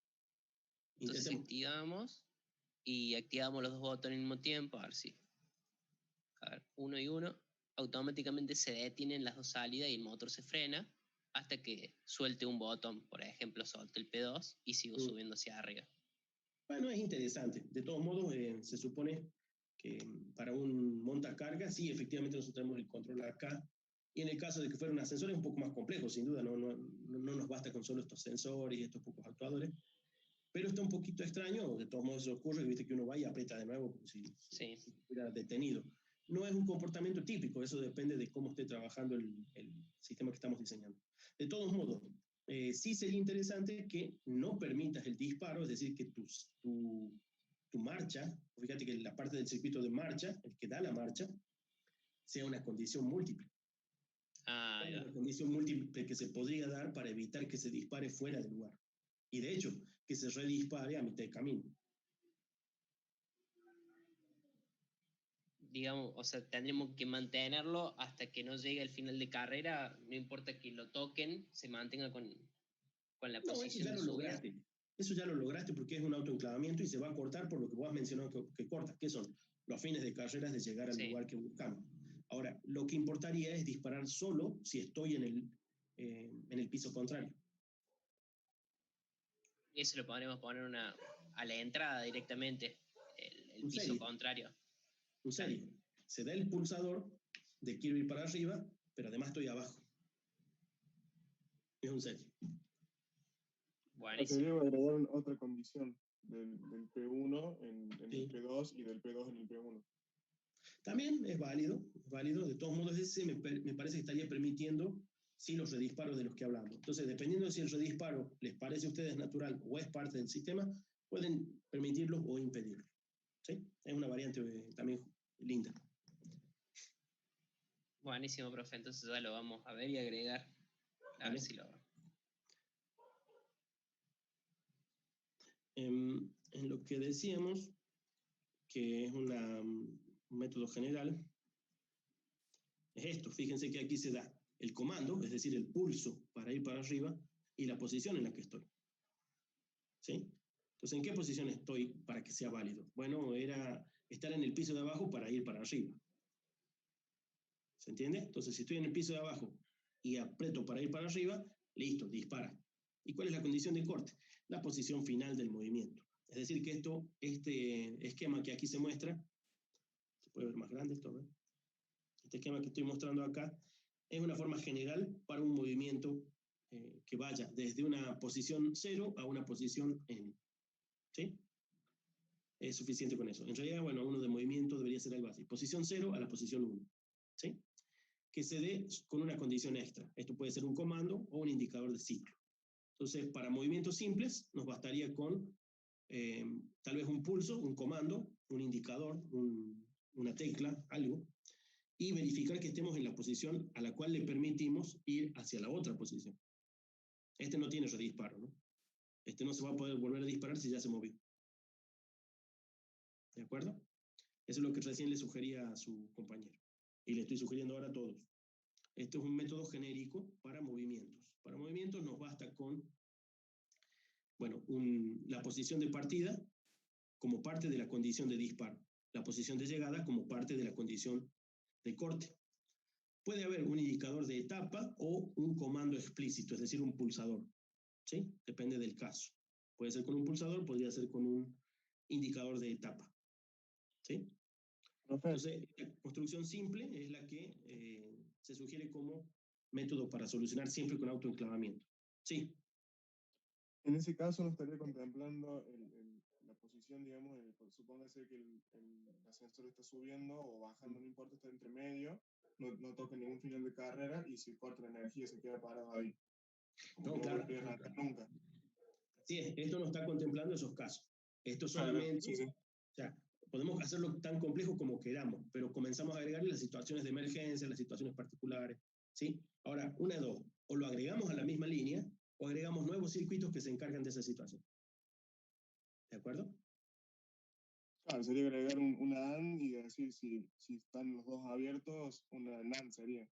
Entonces activamos y activamos los dos botones al mismo tiempo, a ver si. A ver, 1 y 1, automáticamente se detienen las dos salidas y el motor se frena hasta que suelte un botón, por ejemplo, suelte el P2 y sigo subiendo hacia arriba. Bueno, es interesante. De todos modos, se supone que para un montacarga, sí, efectivamente nosotros tenemos el control acá. Y en el caso de que fuera un ascensor es un poco más complejo, sin duda. No nos basta con solo estos sensores y estos pocos actuadores. Pero está un poquito extraño. De todos modos, eso ocurre. Viste que uno va y aprieta de nuevo como si estuviera detenido. No es un comportamiento típico. Eso depende de cómo esté trabajando el sistema que estamos diseñando. De todos modos, sí sería interesante que no permitas el disparo, es decir, que tu marcha, fíjate que la parte del circuito de marcha, el que da la marcha, sea una condición múltiple. Una condición múltiple que se podría dar para evitar que se dispare fuera del lugar. Y de hecho, que se redispare a mitad de camino. Digamos, o sea, tendremos que mantenerlo hasta que no llegue al final de carrera, no importa que lo toquen, se mantenga con la posición de subida. Eso ya lo lograste porque es un autoenclavamiento y se va a cortar por lo que vos has mencionado que corta, que son los fines de carreras de llegar al lugar que buscamos. Ahora, lo que importaría es disparar solo si estoy en el piso contrario. Y eso lo podremos poner a la entrada directamente, el piso contrario. Un serie. Se da el pulsador de quiero ir para arriba, pero además estoy abajo. Es un serie. Se debe agregar otra condición del P1 en el P2 y del P2 en el P1. También es válido. De todos modos, ese me parece que estaría permitiendo los redisparos de los que hablamos. Entonces, dependiendo de si el redisparo les parece a ustedes natural o es parte del sistema, pueden permitirlo o impedirlo. ¿Sí? Es una variante también linda. Buenísimo, profe. Entonces ya lo vamos a ver y agregar. A ver si lo... En lo que decíamos, que es un método general, es esto. Fíjense que aquí se da el comando, es decir, el pulso para ir para arriba y la posición en la que estoy. ¿Sí? Entonces, ¿en qué posición estoy para que sea válido? Bueno, era estar en el piso de abajo para ir para arriba. ¿Se entiende? Entonces, si estoy en el piso de abajo y aprieto para ir para arriba, listo, dispara. ¿Y cuál es la condición de corte? La posición final del movimiento. Es decir, que este esquema que aquí se muestra, se puede ver más grande esto, ¿no? Este esquema que estoy mostrando acá es una forma general para un movimiento que vaya desde una posición 0 a una posición N. ¿Sí? Es suficiente con eso. En realidad, bueno, uno de movimiento debería ser algo así. Posición 0 a la posición 1. ¿Sí? Que se dé con una condición extra. Esto puede ser un comando o un indicador de ciclo. Entonces, para movimientos simples, nos bastaría con tal vez un pulso, un comando, un indicador, una tecla, algo, y verificar que estemos en la posición a la cual le permitimos ir hacia la otra posición. Este no tiene redisparo, ¿no? Este no se va a poder volver a disparar si ya se movió. ¿De acuerdo? Eso es lo que recién le sugería a su compañero. Y le estoy sugiriendo ahora a todos. Este es un método genérico para movimientos. Para movimientos nos basta con, bueno, la posición de partida como parte de la condición de disparo, la posición de llegada como parte de la condición de corte. Puede haber un indicador de etapa o un comando explícito, es decir, un pulsador. ¿Sí? Depende del caso. Puede ser con un pulsador, podría ser con un indicador de etapa. ¿Sí? Entonces, la construcción simple es la que se sugiere como método para solucionar siempre con autoenclavamiento. Sí. En ese caso, no estaría contemplando la posición condición, digamos, supóngase que el ascensor está subiendo o bajando, no importa, está entre medio, no toca ningún final de carrera y si corta la energía se queda parado ahí. No, claro. Nunca. Sí, esto no está contemplando esos casos. Esto solamente, sí. O sea, podemos hacerlo tan complejo como queramos, pero comenzamos a agregarle las situaciones de emergencia, las situaciones particulares, ¿sí? Ahora, una de dos, o lo agregamos a la misma línea, o agregamos nuevos circuitos que se encargan de esa situación. ¿De acuerdo? Claro, sería agregar una AND y decir si están los dos abiertos, una NAND sería.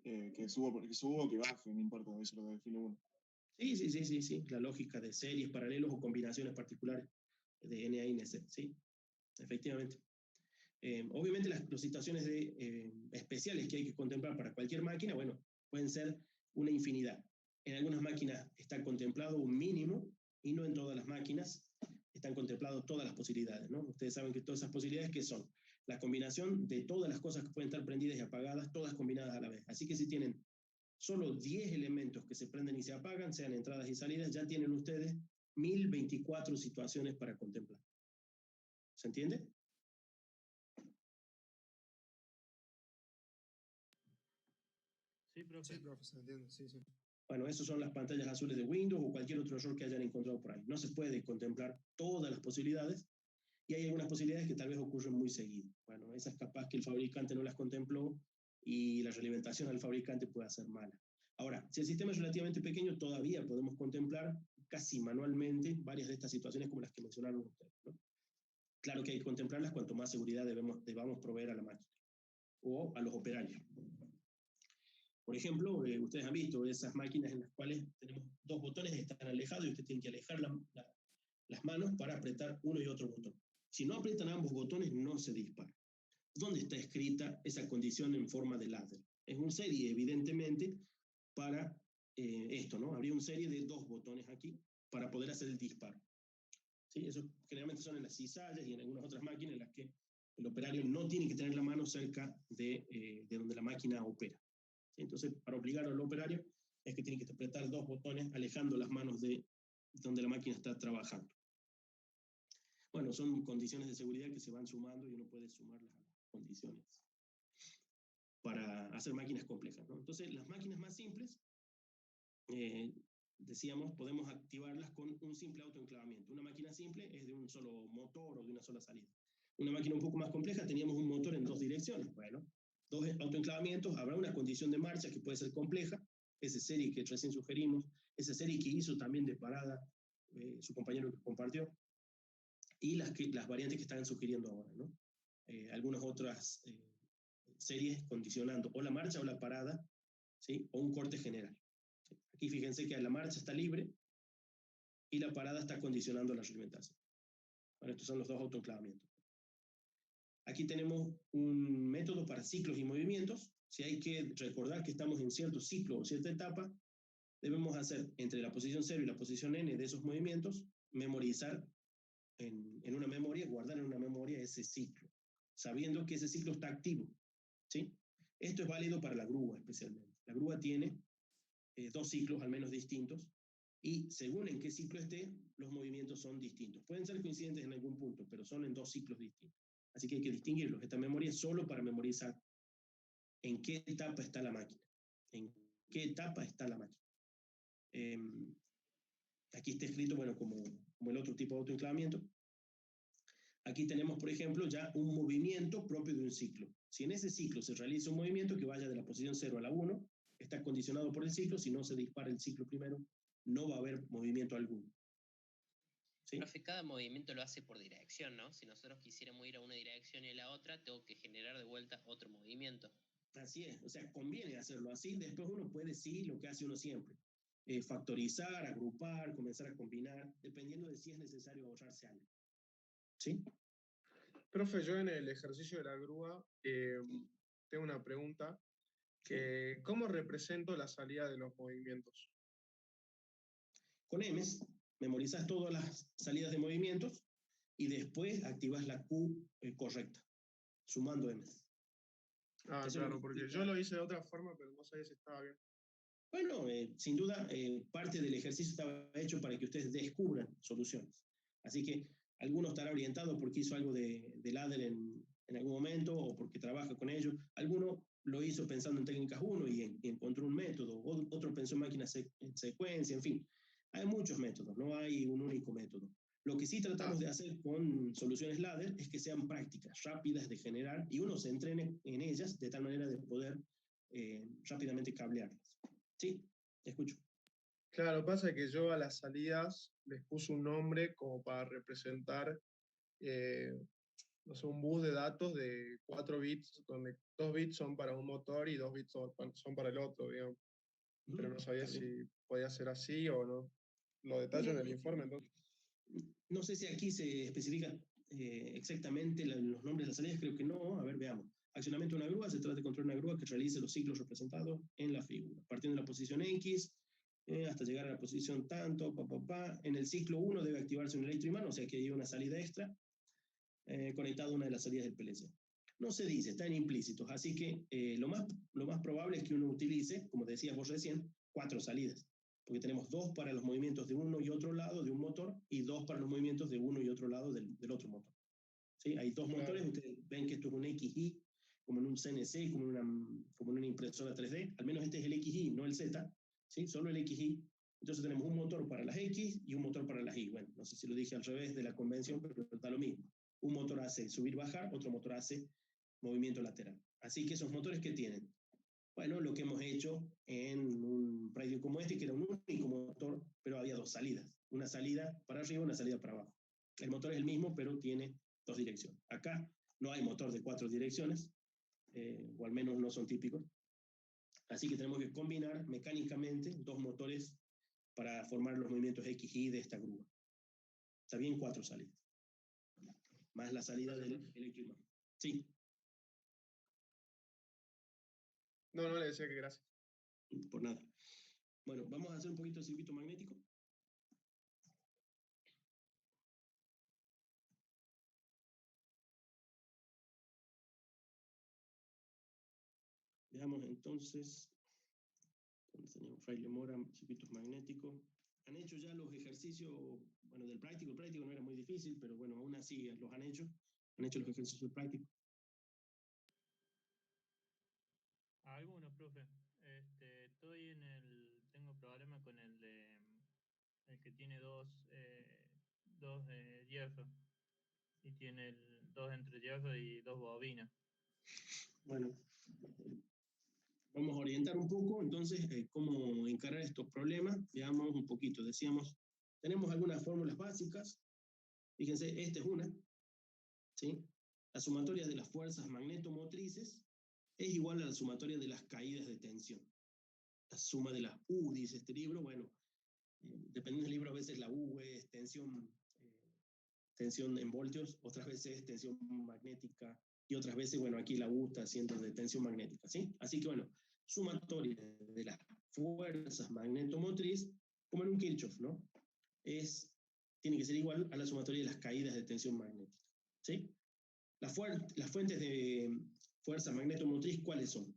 Que subo o que baje, no importa, eso lo define uno. Sí, la lógica de series, paralelos o combinaciones particulares de NA y NC, sí, efectivamente. Obviamente las situaciones especiales que hay que contemplar para cualquier máquina, bueno, pueden ser una infinidad. En algunas máquinas está contemplado un mínimo y no en todas las máquinas están contempladas todas las posibilidades, ¿no? Ustedes saben que todas esas posibilidades, ¿qué son? La combinación de todas las cosas que pueden estar prendidas y apagadas, todas combinadas a la vez. Así que si tienen solo 10 elementos que se prenden y se apagan, sean entradas y salidas, ya tienen ustedes 1024 situaciones para contemplar. ¿Se entiende? Sí, profe, se entiende, sí. Bueno, esas son las pantallas azules de Windows o cualquier otro error que hayan encontrado por ahí. No se puede contemplar todas las posibilidades y hay algunas posibilidades que tal vez ocurren muy seguido. Bueno, esas capaz que el fabricante no las contempló y la realimentación al fabricante puede ser mala. Ahora, si el sistema es relativamente pequeño, todavía podemos contemplar casi manualmente varias de estas situaciones como las que mencionaron ustedes, ¿no? Claro que hay que contemplarlas cuanto más seguridad debamos proveer a la máquina o a los operarios. Por ejemplo, ustedes han visto esas máquinas en las cuales tenemos dos botones que están alejados y usted tiene que alejar las manos para apretar uno y otro botón. Si no aprietan ambos botones, no se dispara. ¿Dónde está escrita esa condición en forma de ladder? Es un serie, evidentemente, para esto, ¿no? Habría un serie de dos botones aquí para poder hacer el disparo. ¿Sí? Eso generalmente son en las cizallas y en algunas otras máquinas en las que el operario no tiene que tener la mano cerca de donde la máquina opera. ¿Sí? Entonces, para obligar al operario es que tiene que apretar dos botones alejando las manos de donde la máquina está trabajando. Bueno, son condiciones de seguridad que se van sumando y uno puede sumarlas a las condiciones para hacer máquinas complejas, ¿no? Entonces, las máquinas más simples, decíamos, podemos activarlas con un simple autoenclavamiento. Una máquina simple es de un solo motor o de una sola salida. Una máquina un poco más compleja, teníamos un motor en dos direcciones. Bueno, dos autoenclavamientos, habrá una condición de marcha que puede ser compleja, esa serie que recién sugerimos, esa serie que hizo también de parada su compañero que compartió, y las variantes que están sugiriendo ahora, ¿no? Algunas otras series condicionando o la marcha o la parada, ¿sí? O un corte general. ¿Sí? Aquí fíjense que la marcha está libre y la parada está condicionando la realimentación. Bueno, estos son los dos autoenclavamientos. Aquí tenemos un método para ciclos y movimientos. Si hay que recordar que estamos en cierto ciclo o cierta etapa, debemos hacer entre la posición 0 y la posición n de esos movimientos, memorizar en una memoria, guardar en una memoria ese ciclo, sabiendo que ese ciclo está activo. ¿Sí? Esto es válido para la grúa especialmente. La grúa tiene dos ciclos al menos distintos y según en qué ciclo esté, los movimientos son distintos. Pueden ser coincidentes en algún punto, pero son en dos ciclos distintos. Así que hay que distinguirlos. Esta memoria es solo para memorizar en qué etapa está la máquina. En qué etapa está la máquina. Aquí está escrito, bueno, como el otro tipo de autoenclavamiento. Aquí tenemos, por ejemplo, ya un movimiento propio de un ciclo. Si en ese ciclo se realiza un movimiento que vaya de la posición 0 a la 1, está condicionado por el ciclo. Si no se dispara el ciclo primero, no va a haber movimiento alguno. ¿Sí? Profe, cada movimiento lo hace por dirección, ¿no? Si nosotros quisiéramos ir a una dirección y a la otra, tengo que generar de vuelta otro movimiento. Así es, o sea, conviene hacerlo así. Después uno puede, sí, lo que hace uno siempre. Factorizar, agrupar, comenzar a combinar, dependiendo de si es necesario ahorrarse algo. ¿Sí? Profe, yo en el ejercicio de la grúa tengo una pregunta. ¿Cómo represento la salida de los movimientos? Con M's, memorizas todas las salidas de movimientos y después activas la Q correcta, sumando M's. Ah, eso claro, porque yo lo hice de otra forma, pero no sabía si estaba bien. Bueno, sin duda, parte del ejercicio estaba hecho para que ustedes descubran soluciones. Así que Alguno estará orientado porque hizo algo de ladder en algún momento o porque trabaja con ello. Alguno lo hizo pensando en técnicas 1 y encontró un método. Otro pensó en máquinas en secuencia, en fin. Hay muchos métodos, no hay un único método. Lo que sí tratamos de hacer con soluciones ladder es que sean prácticas, rápidas de generar, y uno se entrene en ellas de tal manera de poder rápidamente cablearlas. ¿Sí? Te escucho. Claro, pasa que yo a las salidas les puse un nombre como para representar, no sé, un bus de datos de 4 bits, donde 2 bits son para un motor y 2 bits son para el otro, digamos. Pero no sabía si podía ser así o no. Lo detallo en el informe, entonces. No sé si aquí se especifica exactamente los nombres de las salidas, creo que no. A ver, veamos. Accionamiento de una grúa, se trata de controlar una grúa que realice los ciclos representados en la figura. Partiendo de la posición X, hasta llegar a la posición tanto, En el ciclo 1 debe activarse un electroimán, o sea que hay una salida extra conectada a una de las salidas del PLC. No se dice, está en implícitos, así que lo más probable es que uno utilice, como decías vos recién, 4 salidas, porque tenemos 2 para los movimientos de uno y otro lado de un motor y 2 para los movimientos de uno y otro lado del otro motor. ¿Sí? Hay 2 motores, ustedes ven que esto es un XY, como en un CNC, como en una impresora 3D, al menos este es el XY, no el Z, ¿sí? Solo el XY. Entonces tenemos un motor para las X y un motor para las Y. Bueno, no sé si lo dije al revés de la convención, pero está lo mismo. Un motor hace subir-bajar, otro motor hace movimiento lateral. Así que esos motores que tienen, bueno, lo que hemos hecho en un radio como este, que era un único motor, pero había 2 salidas. Una salida para arriba, una salida para abajo. El motor es el mismo, pero tiene 2 direcciones. Acá no hay motor de 4 direcciones, o al menos no son típicos. Así que tenemos que combinar mecánicamente 2 motores para formar los movimientos X y Y de esta grúa. Está bien, 4 salidas. Más la salida del electroimán. Sí. No, le decía que gracias. Por nada. Bueno, vamos a hacer un poquito de circuito magnético. Veamos entonces, señor Fraile Mora, circuitos magnéticos. Han hecho ya los ejercicios, bueno, del práctico. El práctico no era muy difícil, pero bueno, aún así los han hecho. Han hecho los ejercicios del práctico. Algunos, profe. Tengo problema con el que tiene dos hierro. Y tiene 2 entre hierro y 2 bobinas. Bueno, vamos a orientar un poco entonces cómo encarar estos problemas. Veamos un poquito. Decíamos, tenemos algunas fórmulas básicas. Fíjense, esta es una. ¿Sí? La sumatoria de las fuerzas magnetomotrices es igual a la sumatoria de las caídas de tensión. La suma de las U, dice este libro, bueno, dependiendo del libro, a veces la U es tensión en voltios, otras veces tensión magnética, y otras veces, bueno, aquí la U está haciendo de tensión magnética, ¿sí? Así que, bueno, sumatoria de las fuerzas magnetomotriz, como en un Kirchhoff, ¿no? Tiene que ser igual a la sumatoria de las caídas de tensión magnética, ¿sí? Las fuentes de fuerza magnetomotriz, ¿cuáles son?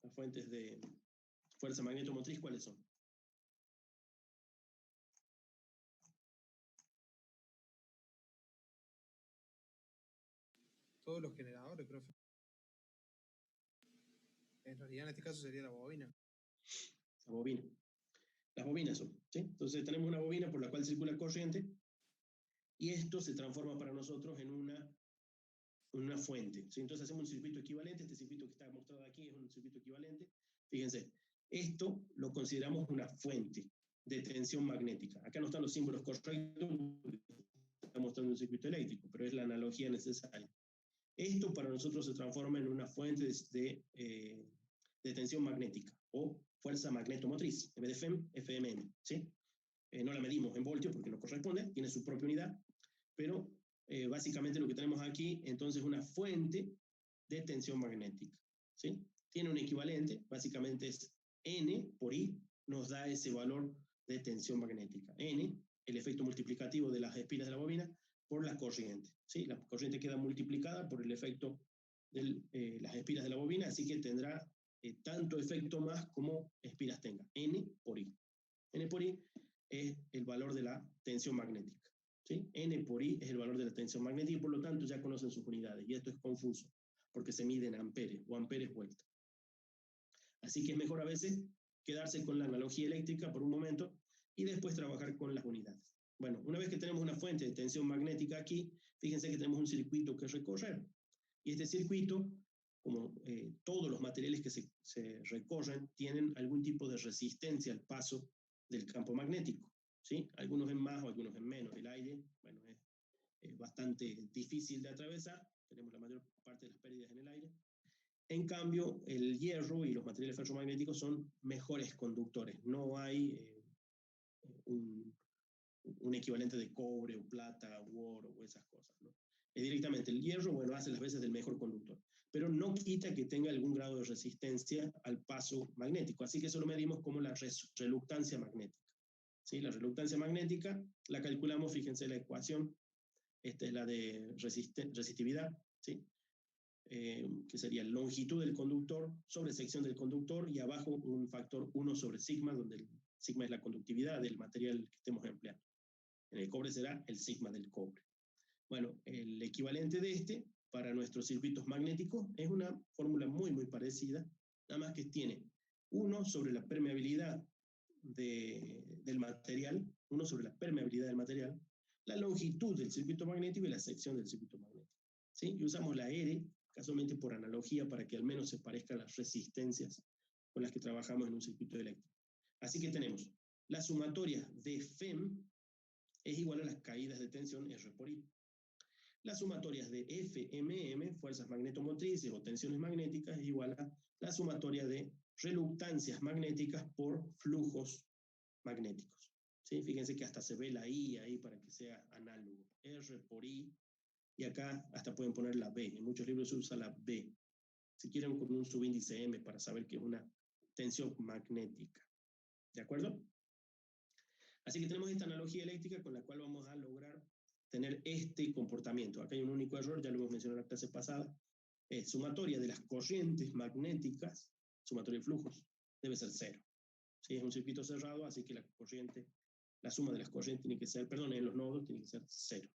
Las fuentes de fuerza magnetomotriz, ¿cuáles son? Todos los generadores, profe. En realidad, en este caso sería la bobina. La bobina. Las bobinas son, ¿sí? Entonces tenemos una bobina por la cual circula corriente y esto se transforma para nosotros en una fuente, ¿sí? Entonces hacemos un circuito equivalente. Este circuito que está mostrado aquí es un circuito equivalente. Fíjense, esto lo consideramos una fuente de tensión magnética. Acá no están los símbolos correctos, está mostrando un circuito eléctrico, pero es la analogía necesaria. Esto para nosotros se transforma en una fuente de tensión magnética o fuerza magnetomotriz, en vez de FEM, FMM, ¿sí? No la medimos en voltios porque no corresponde, tiene su propia unidad, pero básicamente lo que tenemos aquí entonces es una fuente de tensión magnética, ¿sí? Tiene un equivalente, básicamente es N por I, nos da ese valor de tensión magnética. N, el efecto multiplicativo de las espiras de la bobina, por la corriente, ¿sí? La corriente queda multiplicada por el efecto de las espiras de la bobina, así que tendrá tanto efecto más como espiras tenga, N por I. N por I es el valor de la tensión magnética. ¿Sí? N por I es el valor de la tensión magnética y por lo tanto ya conocen sus unidades. Y esto es confuso, porque se mide en amperes o amperes vuelta. Así que es mejor a veces quedarse con la analogía eléctrica por un momento y después trabajar con las unidades. Bueno, una vez que tenemos una fuente de tensión magnética aquí, fíjense que tenemos un circuito que recorrer. Y este circuito, como todos los materiales que se recorren, tienen algún tipo de resistencia al paso del campo magnético. ¿Sí? Algunos en más o algunos en menos. El aire, bueno, es bastante difícil de atravesar, tenemos la mayor parte de las pérdidas en el aire. En cambio, el hierro y los materiales ferromagnéticos son mejores conductores. No hay un equivalente de cobre o plata o oro o esas cosas, ¿no? Directamente el hierro, bueno, hace las veces del mejor conductor, pero no quita que tenga algún grado de resistencia al paso magnético. Así que eso lo medimos como la reluctancia magnética. ¿Sí? La reluctancia magnética la calculamos, fíjense la ecuación, esta es la de resistividad, ¿sí? Que sería longitud del conductor sobre sección del conductor y abajo un factor 1 sobre sigma, donde el sigma es la conductividad del material que estemos empleando. En el cobre será el sigma del cobre. Bueno, el equivalente de este para nuestros circuitos magnéticos es una fórmula muy, muy parecida, nada más que tiene 1 sobre la permeabilidad del material, 1 sobre la permeabilidad del material, la longitud del circuito magnético y la sección del circuito magnético. ¿Sí? Y usamos la R, casualmente por analogía, para que al menos se parezcan las resistencias con las que trabajamos en un circuito eléctrico. Así que tenemos la sumatoria de FEM es igual a las caídas de tensión R por I. Las sumatorias de FMM, fuerzas magnetomotrices o tensiones magnéticas, es igual a la sumatoria de reluctancias magnéticas por flujos magnéticos. ¿Sí? Fíjense que hasta se ve la I ahí para que sea análogo. R por I, y acá hasta pueden poner la B. En muchos libros se usa la B. Si quieren con un subíndice M para saber que es una tensión magnética. ¿De acuerdo? Así que tenemos esta analogía eléctrica con la cual vamos a lograr tener este comportamiento. Acá hay un único error, ya lo hemos mencionado en la clase pasada. Sumatoria de las corrientes magnéticas, sumatoria de flujos, debe ser 0. ¿Sí? Es un circuito cerrado, así que la suma de las corrientes tiene que ser, perdón, en los nodos tiene que ser 0.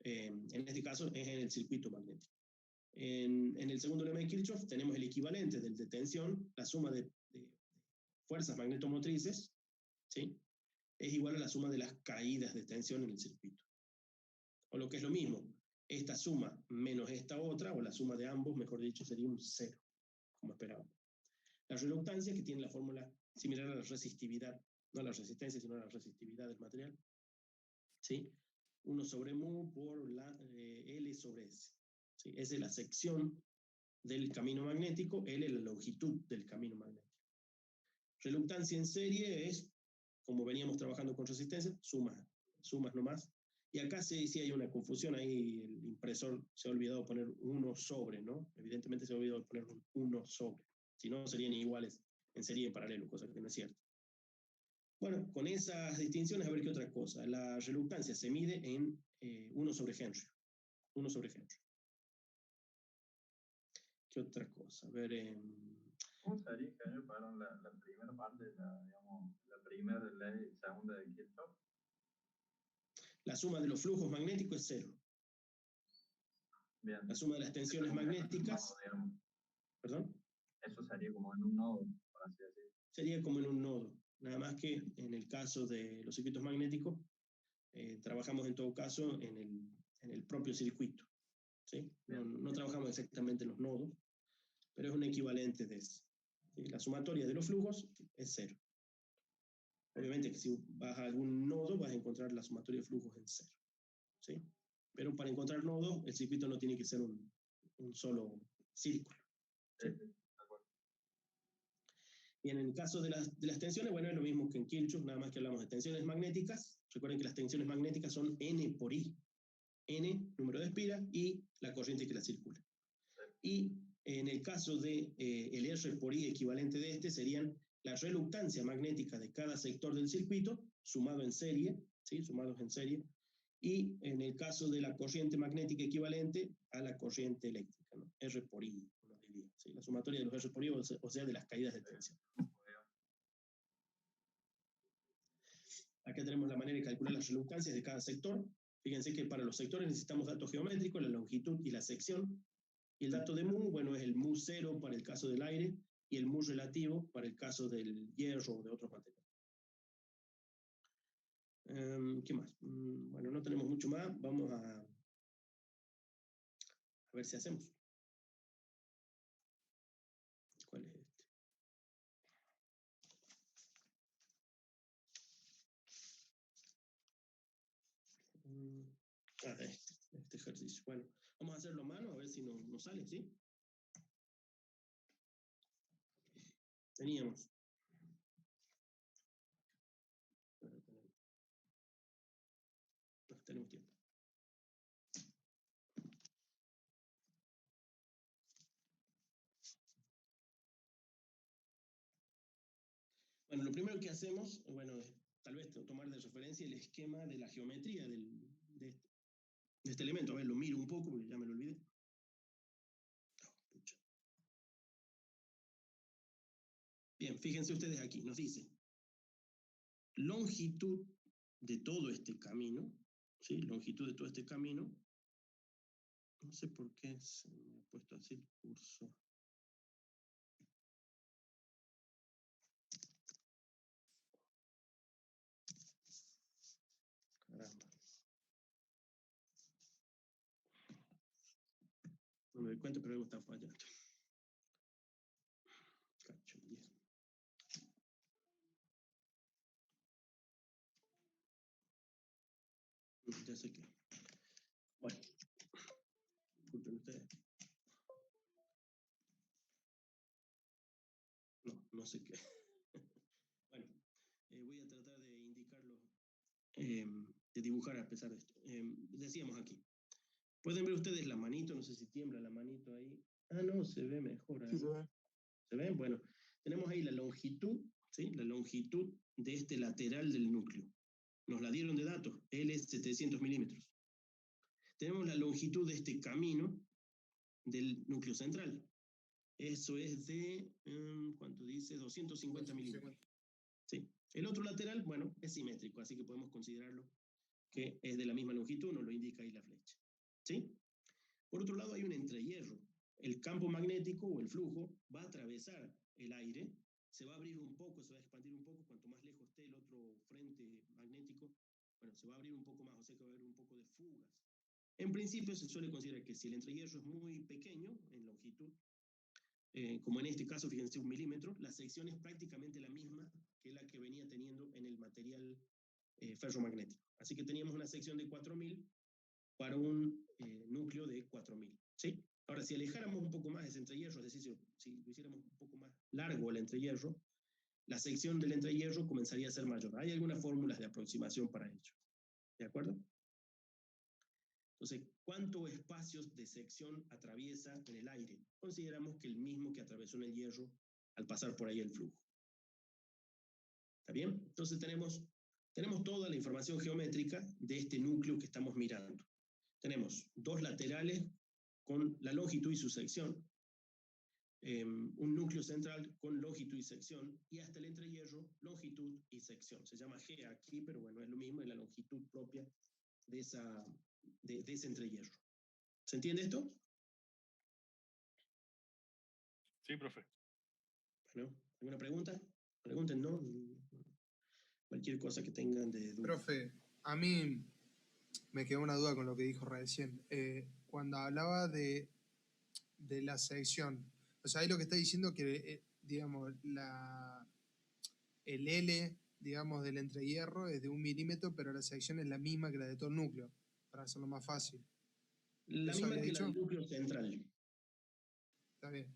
En este caso es en el circuito magnético. En el segundo lema de Kirchhoff tenemos el equivalente del de tensión, la suma de fuerzas magnetomotrices, ¿sí? Es igual a la suma de las caídas de tensión en el circuito. O lo que es lo mismo, esta suma menos esta otra, o la suma de ambos, mejor dicho, sería un 0, como esperábamos. La reluctancia, que tiene la fórmula similar a la resistividad, no a la resistencia, sino a la resistividad del material, ¿sí? 1 sobre mu por la L sobre S. ¿Sí? S es la sección del camino magnético, L es la longitud del camino magnético. Reluctancia en serie es, como veníamos trabajando con resistencia, sumas nomás. Y acá sí hay una confusión, ahí el impresor se ha olvidado poner 1 sobre, ¿no? Evidentemente se ha olvidado poner 1 sobre. Si no, serían iguales en serie y en paralelo, cosa que no es cierto. Bueno, con esas distinciones, a ver qué otra cosa. La reluctancia se mide en 1 sobre Henry. 1 sobre Henry. ¿Qué otra cosa? A ver... ¿Cómo sería, ingeniero, para la primera parte, la primera ley, segunda de Kirchhoff? La suma de los flujos magnéticos es 0. Bien. La suma de las tensiones magnéticas... ¿Perdón? Eso sería como en un nodo, por así decirlo. Sería como en un nodo. Nada más que en el caso de los circuitos magnéticos, trabajamos en todo caso en el propio circuito. ¿Sí? No trabajamos exactamente en los nodos, pero es un equivalente de ese. ¿Sí? La sumatoria de los flujos es 0. Obviamente que si vas a algún nodo vas a encontrar la sumatoria de flujos en 0. ¿Sí? Pero para encontrar nodos, el circuito no tiene que ser un solo círculo. ¿Sí? Y en el caso de las tensiones, bueno, es lo mismo que en Kirchhoff, nada más que hablamos de tensiones magnéticas. Recuerden que las tensiones magnéticas son N por I. N, número de espiras, y la corriente que la circula. Y en el caso de el R por I equivalente de este, serían la reluctancia magnética de cada sector del circuito, sumado en serie, ¿sí? Sumados en serie, y en el caso de la corriente magnética equivalente a la corriente eléctrica. geométrica, ¿no? R por I, uno diría, ¿sí? La sumatoria de los R por I, o sea, de las caídas de tensión. Acá tenemos la manera de calcular las reluctancias de cada sector. Fíjense que para los sectores necesitamos datos geométricos, la longitud y la sección. Y el dato de mu, bueno, es el mu cero para el caso del aire y el mu relativo para el caso del hierro o de otros materiales. ¿Qué más? Bueno, no tenemos mucho más. Vamos a ver si hacemos. ¿Cuál es este? Este ejercicio. Bueno, vamos a hacerlo a mano a ver si nos sale, ¿sí? Teníamos. Tenemos tiempo. Bueno, lo primero que hacemos, bueno, es tal vez tomar de referencia el esquema de la geometría de este elemento. A ver, lo miro un poco, porque ya me lo olvidé. Bien, fíjense ustedes aquí, nos dice longitud de todo este camino, ¿sí? Longitud de todo este camino. No sé por qué se me ha puesto así el curso. Caramba. No me doy cuenta, pero algo está fallando. Cacho, 10. Ya sé que. Bueno, disculpen ustedes. No sé qué. Bueno, voy a tratar de indicarlo, de dibujar a pesar de esto. Decíamos aquí. Pueden ver ustedes la manito, no sé si tiembla la manito ahí. Ah, no, se ve mejor ahí. Sí, se ve. ¿Se ve? Bueno, tenemos ahí la longitud, ¿sí? La longitud de este lateral del núcleo. Nos la dieron de datos, L es 700 milímetros. Tenemos la longitud de este camino del núcleo central. Eso es de, ¿cuánto dice? 250 milímetros. Sí. El otro lateral, bueno, es simétrico, así que podemos considerarlo que es de la misma longitud, nos lo indica ahí la flecha. ¿Sí? Por otro lado, hay un entrehierro. El campo magnético o el flujo va a atravesar el aire, se va a abrir un poco, se va a expandir un poco, cuanto más lejos esté el otro frente magnético, bueno, se va a abrir un poco más, o sea que va a haber un poco de fugas. En principio se suele considerar que si el entrehierro es muy pequeño en longitud, como en este caso, fíjense, 1 milímetro, la sección es prácticamente la misma que la que venía teniendo en el material ferromagnético. Así que teníamos una sección de 4000 para un núcleo de 4000, ¿sí? Ahora, si alejáramos un poco más ese entrehierro, es decir, si lo hiciéramos un poco más largo el entrehierro, la sección del entrehierro comenzaría a ser mayor. Hay algunas fórmulas de aproximación para ello. ¿De acuerdo? Entonces, ¿cuántos espacios de sección atraviesa en el aire? Consideramos que el mismo que atravesó en el hierro al pasar por ahí el flujo. ¿Está bien? Entonces tenemos toda la información geométrica de este núcleo que estamos mirando. Tenemos dos laterales con la longitud y su sección, un núcleo central con longitud y sección, y hasta el entrehierro, longitud y sección. Se llama G aquí, pero bueno, es lo mismo, es la longitud propia de ese entrehierro. ¿Se entiende esto? Sí, profe. Bueno, ¿alguna pregunta? Pregunten, ¿no? Cualquier cosa que tengan de duda. Profe, a mí me quedó una duda con lo que dijo recién. Cuando hablaba de la sección, o sea, ahí lo que está diciendo que, digamos, el L, digamos, del entrehierro es de 1 milímetro, pero la sección es la misma que la de todo el núcleo, para hacerlo más fácil. La misma que la del núcleo central. Está bien.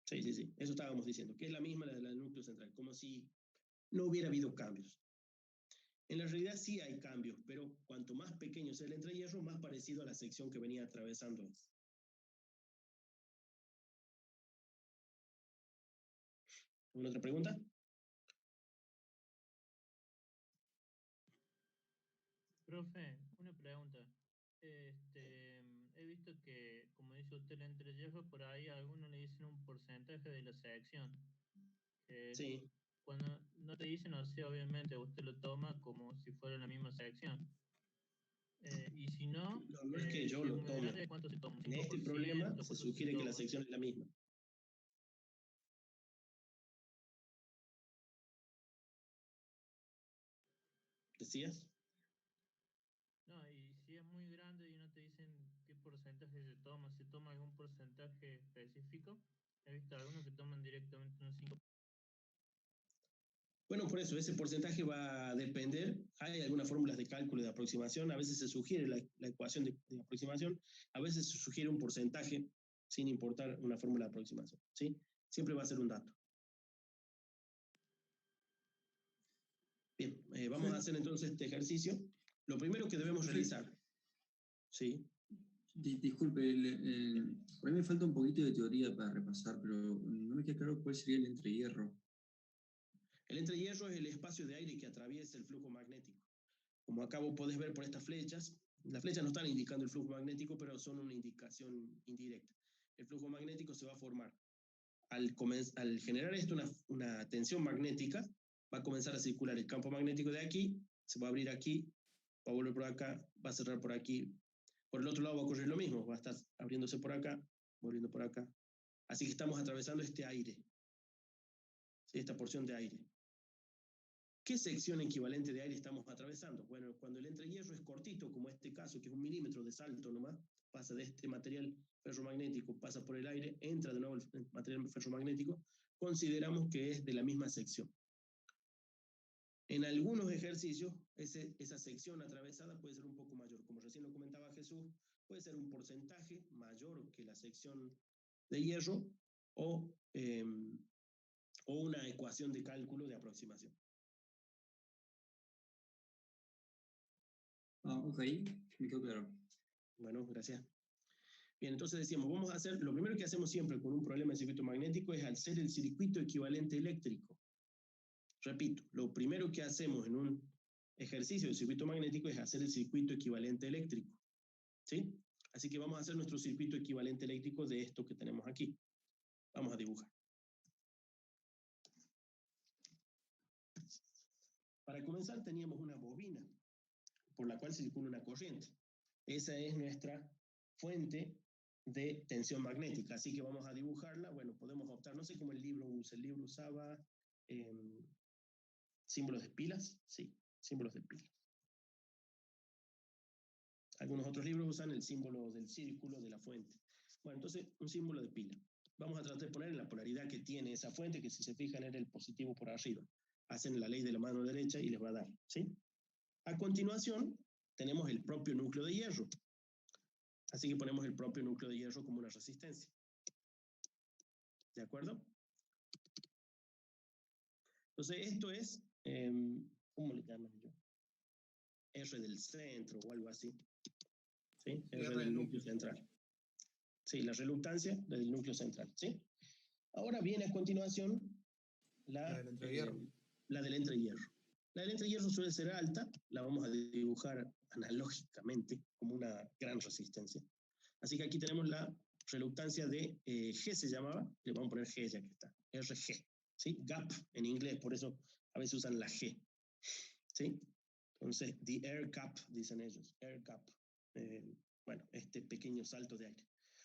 Sí, sí, sí. Eso estábamos diciendo, que es la misma la del núcleo central, como si no hubiera habido cambios. En la realidad sí hay cambios, pero cuanto más pequeño sea el entrehierro, más parecido a la sección que venía atravesando es. ¿Alguna otra pregunta? Profe, una pregunta. He visto que, como dice usted, el entrehierro, por ahí algunos le dicen un porcentaje de la sección. Sí. Cuando no te dicen así, obviamente usted lo toma como si fuera la misma sección. Y si no, no es que yo lo tome. Grande, ¿cuánto se toma? En este problema se sugiere que la sección es la misma. ¿Decías? No, y si es muy grande y no te dicen qué porcentaje se toma algún porcentaje específico. He visto algunos que toman directamente un 5%. Bueno, por eso, ese porcentaje va a depender. Hay algunas fórmulas de cálculo de aproximación. A veces se sugiere la ecuación de aproximación. A veces se sugiere un porcentaje sin importar una fórmula de aproximación. ¿Sí? Siempre va a ser un dato. Bien, vamos a hacer entonces este ejercicio. Lo primero que debemos realizar. Sí. Disculpe, por ahí me falta un poquito de teoría para repasar, pero no me queda claro cuál sería el entrehierro. El entrehierro es el espacio de aire que atraviesa el flujo magnético. Como acá vos podés ver por estas flechas, las flechas no están indicando el flujo magnético, pero son una indicación indirecta. El flujo magnético se va a formar. Al generar esto una tensión magnética, va a comenzar a circular el campo magnético de aquí, se va a abrir aquí, va a volver por acá, va a cerrar por aquí. Por el otro lado va a ocurrir lo mismo, va a estar abriéndose por acá, volviendo por acá. Así que estamos atravesando este aire, ¿sí? Esta porción de aire. ¿Qué sección equivalente de aire estamos atravesando? Bueno, cuando el entrehierro es cortito, como este caso, que es 1 milímetro de salto nomás, pasa de este material ferromagnético, pasa por el aire, entra de nuevo el material ferromagnético, consideramos que es de la misma sección. En algunos ejercicios, esa sección atravesada puede ser un poco mayor. Como recién lo comentaba Jesús, puede ser un porcentaje mayor que la sección de hierro o una ecuación de cálculo de aproximación. Ok, me quedó claro. Bueno, gracias. Bien, entonces decíamos, vamos a hacer, lo primero que hacemos siempre con un problema de circuito magnético es hacer el circuito equivalente eléctrico. Repito, lo primero que hacemos en un ejercicio de circuito magnético es hacer el circuito equivalente eléctrico. ¿Sí? Así que vamos a hacer nuestro circuito equivalente eléctrico de esto que tenemos aquí. Vamos a dibujar. Para comenzar teníamos una bobina por la cual circula una corriente. Esa es nuestra fuente de tensión magnética, así que vamos a dibujarla. Bueno, podemos optar, no sé cómo el libro usa. El libro usaba símbolos de pilas, sí, símbolos de pilas. Algunos otros libros usan el símbolo del círculo de la fuente. Bueno, entonces un símbolo de pila. Vamos a tratar de poner en la polaridad que tiene esa fuente, que si se fijan era el positivo por arriba. Hacen la ley de la mano derecha y les va a dar, ¿sí? A continuación, tenemos el propio núcleo de hierro. Así que ponemos el propio núcleo de hierro como una resistencia. ¿De acuerdo? Entonces, esto es, ¿cómo le llaman yo? R del centro o algo así. ¿Sí? R del núcleo central. Sí, la reluctancia del núcleo central. ¿Sí? Ahora viene a continuación la del entrehierro. La del entrehierro suele ser alta, la vamos a dibujar analógicamente como una gran resistencia. Así que aquí tenemos la reluctancia de G se llamaba, le vamos a poner G ya que está, RG, ¿sí? Gap en inglés, por eso a veces usan la G, ¿sí? Entonces, the air gap, dicen ellos, air gap, bueno, este pequeño salto de aire.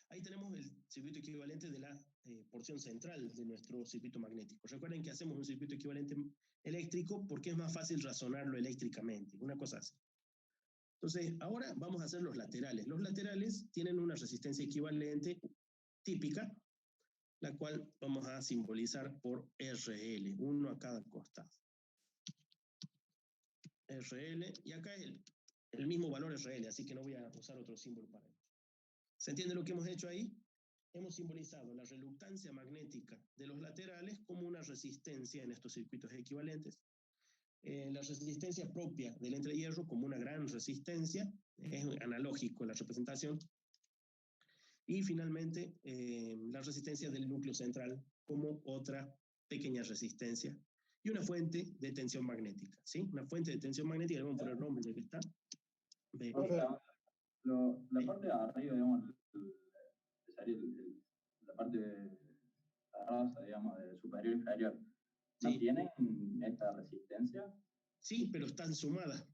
Ahí tenemos el circuito equivalente de la porción central de nuestro circuito magnético. Recuerden que hacemos un circuito equivalente eléctrico porque es más fácil razonarlo eléctricamente, una cosa así. Entonces, ahora vamos a hacer los laterales. Los laterales tienen una resistencia equivalente típica, la cual vamos a simbolizar por RL, uno a cada costado. RL, y acá es el mismo valor RL, así que no voy a usar otro símbolo para ello. ¿Se entiende lo que hemos hecho ahí? Hemos simbolizado la reluctancia magnética de los laterales como una resistencia en estos circuitos equivalentes. La resistencia propia del entrehierro como una gran resistencia, es analógico la representación. Y finalmente, la resistencia del núcleo central como otra pequeña resistencia. Y una fuente de tensión magnética, ¿sí? Una fuente de tensión magnética, le vamos a poner el nombre ya que está. La parte de arriba, digamos, la parte de la raza, digamos, de superior inferior, ¿no Sí. tienen esta resistencia? Sí, pero están sumadas.